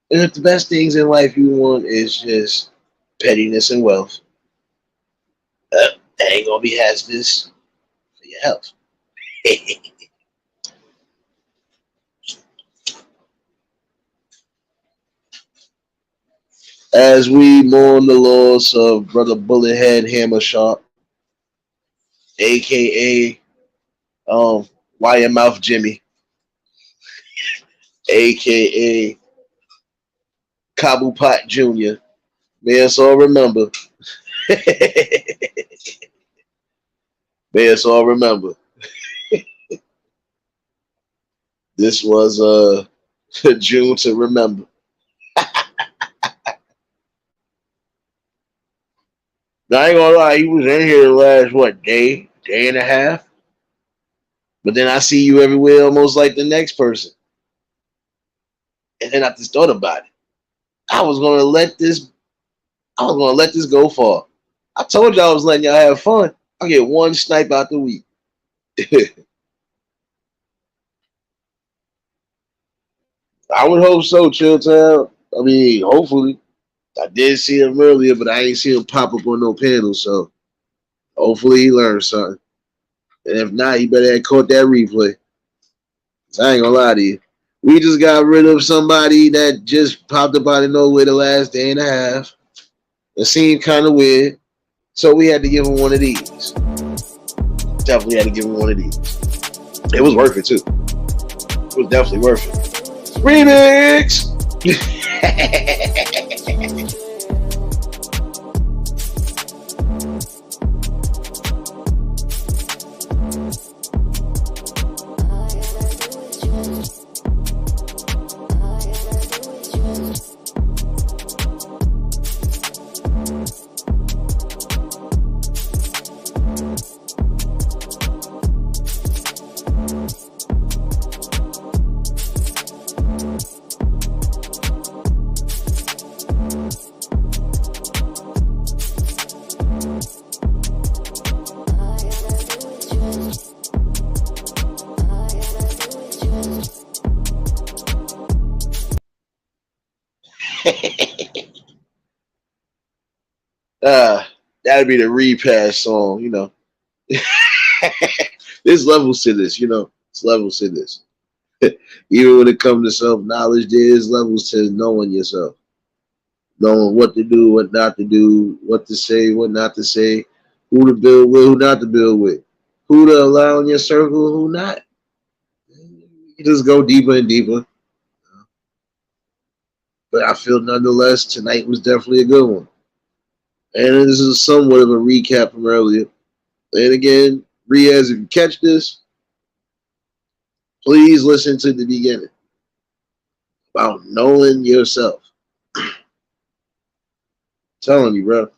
And if the best things in life you want is just pettiness and wealth, that ain't gonna be hazardous for your health. As we mourn the loss of Brother Bullethead Hammer Sharp, aka Wire Mouth Jimmy, aka Kabu Pot Jr. May us all remember. May us all remember. This was June to remember. Now, I ain't gonna lie, he was in here the last, day and a half? But then I see you everywhere almost like the next person. And then I just thought about it. I was gonna let this go far. I told you I was letting y'all have fun. I get one snipe out the week. I would hope so, Chill Town. I mean, hopefully. I did see him earlier, but I ain't see him pop up on no panel, so hopefully he learned something. And if not, he better have caught that replay. So I ain't gonna lie to you. We just got rid of somebody that just popped up out of nowhere the last day and a half. It seemed kind of weird, so we had to give him one of these. Definitely had to give him one of these. It was worth it, too. It was definitely worth it. Remix! Uh, that'd be the repass song, you know. There's levels to this, you know. It's levels to this. Even when it comes to self knowledge, there's levels to knowing yourself, knowing what to do, what not to do, what to say, what not to say, who to build with, who not to build with, who to allow in your circle, who not. You just go deeper and deeper. But I feel nonetheless tonight was definitely a good one. And this is somewhat of a recap from earlier. And again, Riaz, if you catch this, please listen to the beginning about knowing yourself. Telling you, bro.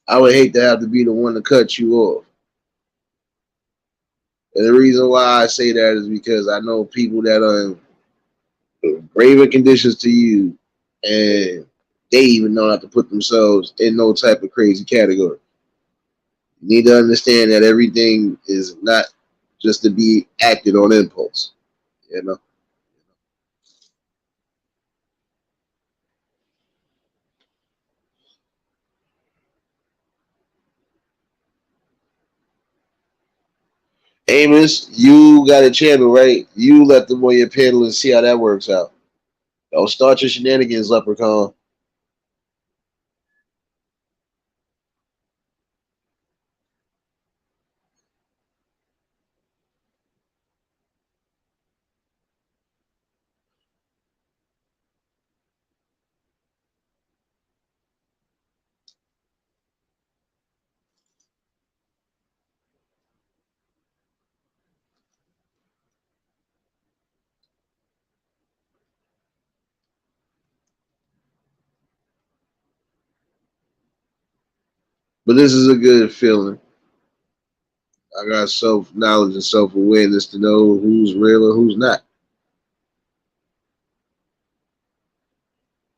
I would hate to have to be the one to cut you off. And the reason why I say that is because I know people that are in graver conditions to you, and they even know not to put themselves in no type of crazy category. You need to understand that everything is not just to be acted on impulse, you know. Amos, you got a channel, right? You let them on your panel and see how that works out. Don't start your shenanigans, Leprechaun. But this is a good feeling. I got self knowledge and self awareness to know who's real and who's not.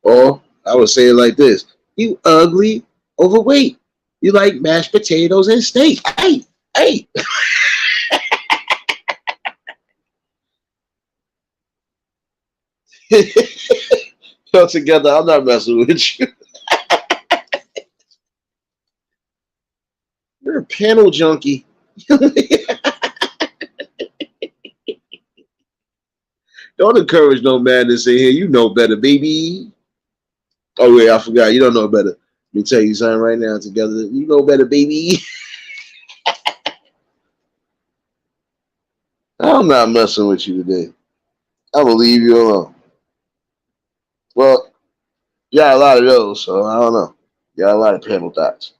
Or I would say it like this: you ugly, overweight. You like mashed potatoes and steak. Hey, hey. All together, I'm not messing with you. You're a panel junkie. Don't encourage no man to say, hey, you know better, baby. Oh, wait, I forgot. You don't know better. Let me tell you something right now together. You know better, baby. I'm not messing with you today. I'm going to leave you alone. Well, you got a lot of those, so I don't know. You got a lot of panel thoughts.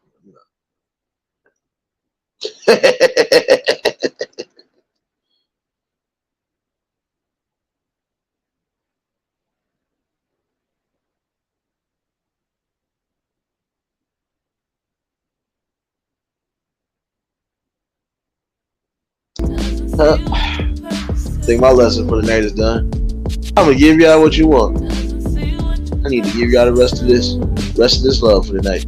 I think my lesson for the night is done. I'm gonna give y'all what you want. I need to give y'all the rest of this love for the night.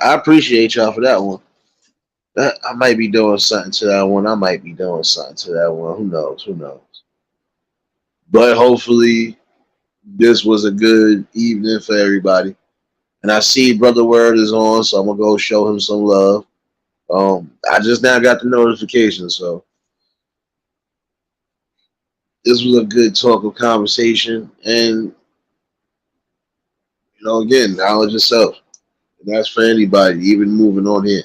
I appreciate y'all for that one. I might be doing something to that one. I might be doing something to that one. Who knows? Who knows? But hopefully, this was a good evening for everybody. And I see Brother Word is on, so I'm gonna go show him some love. I just now got the notification, so this was a good talk of conversation. And again, knowledge yourself. And that's for anybody, even moving on here.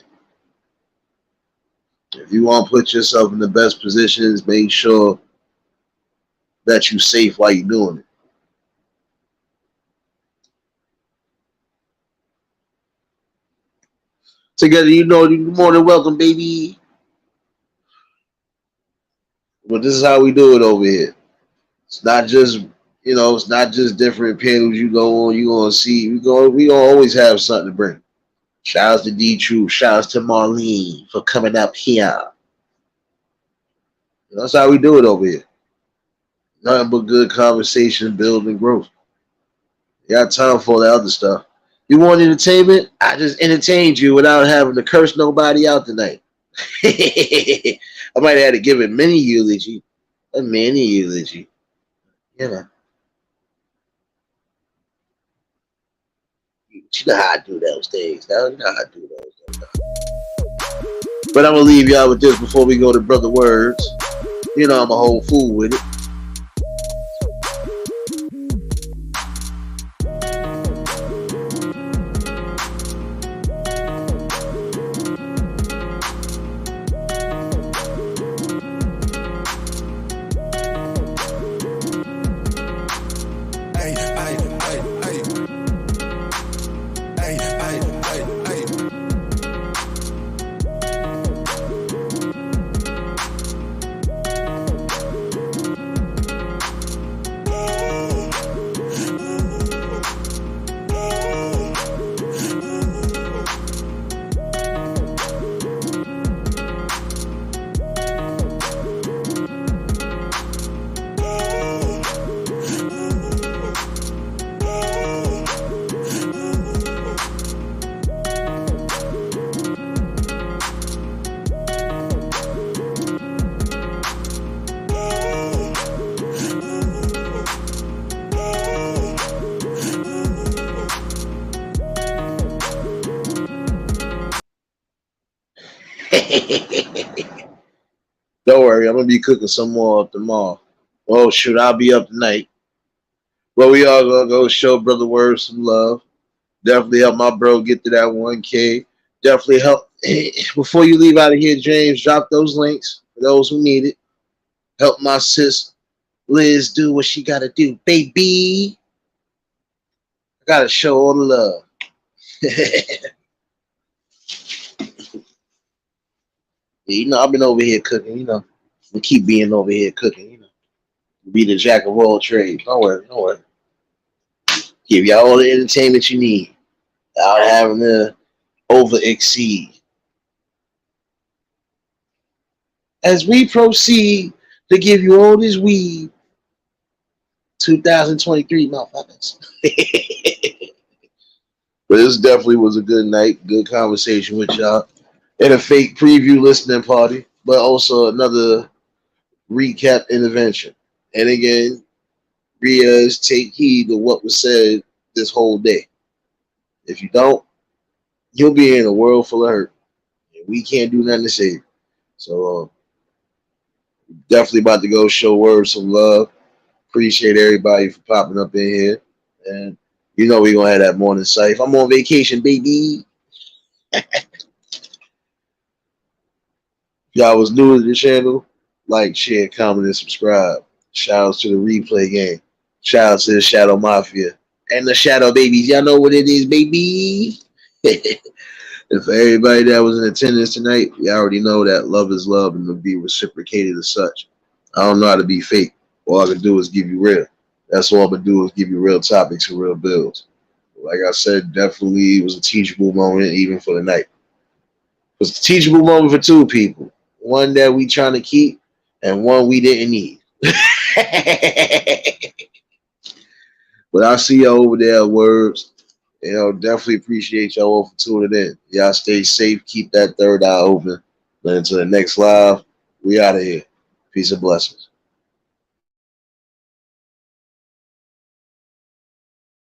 If you want to put yourself in the best positions, make sure that you're safe while you're doing it. Together, you're more than welcome, baby. But this is how we do it over here. It's not just, it's not just different panels you go on. You gonna see, we gonna always have something to bring. Shout out to D True. Shout out to Marlene for coming up here. That's how we do it over here. Nothing but good conversation, building growth. You got time for all that other stuff. You want entertainment? I just entertained you without having to curse nobody out tonight. I might have had to give a mini eulogy. A mini eulogy. You know. You know how I do those things. You know how I do those. But I'm going to leave y'all with this before we go to Brother Words. I'm a whole fool with it. Don't worry, I'm gonna be cooking some more tomorrow. Oh shoot, I'll be up tonight. Well, we all gonna go show Brother Word some love. Definitely help my bro get to that 1K. Definitely help before you leave out of here, James. Drop those links for those who need it. Help my sis Liz do what she gotta do, baby. I gotta show all the love. I've been over here cooking, We keep being over here cooking, Be the jack of all trades. Don't worry. Give y'all all the entertainment you need without having to over exceed. As we proceed to give you all this weed, 2023 motherfuckers. But this definitely was a good night, good conversation with y'all. And a fake preview listening party, but also another recap intervention. And again, Riaz, take heed to what was said this whole day. If you don't, you'll be in a world full of hurt. And we can't do nothing to save you. So definitely about to go show Word some love. Appreciate everybody for popping up in here. And we're going to have that morning safe. I'm on vacation, baby. Y'all was new to the channel, like, share, comment, and subscribe. Shout outs to the replay game. Shout out to the Shadow Mafia and the Shadow Babies. Y'all know what it is, baby. And for everybody that was in attendance tonight, you already know that love is love and will be reciprocated as such. I don't know how to be fake. All I can do is give you real. That's all I can do is give you real topics and real builds. Like I said, definitely it was a teachable moment even for the night. It was a teachable moment for two people. One that we trying to keep and one we didn't need. But I'll see you over there at Words. Definitely appreciate y'all all for tuning in. Y'all stay safe. Keep that third eye open. But until the next live, we out of here. Peace and blessings.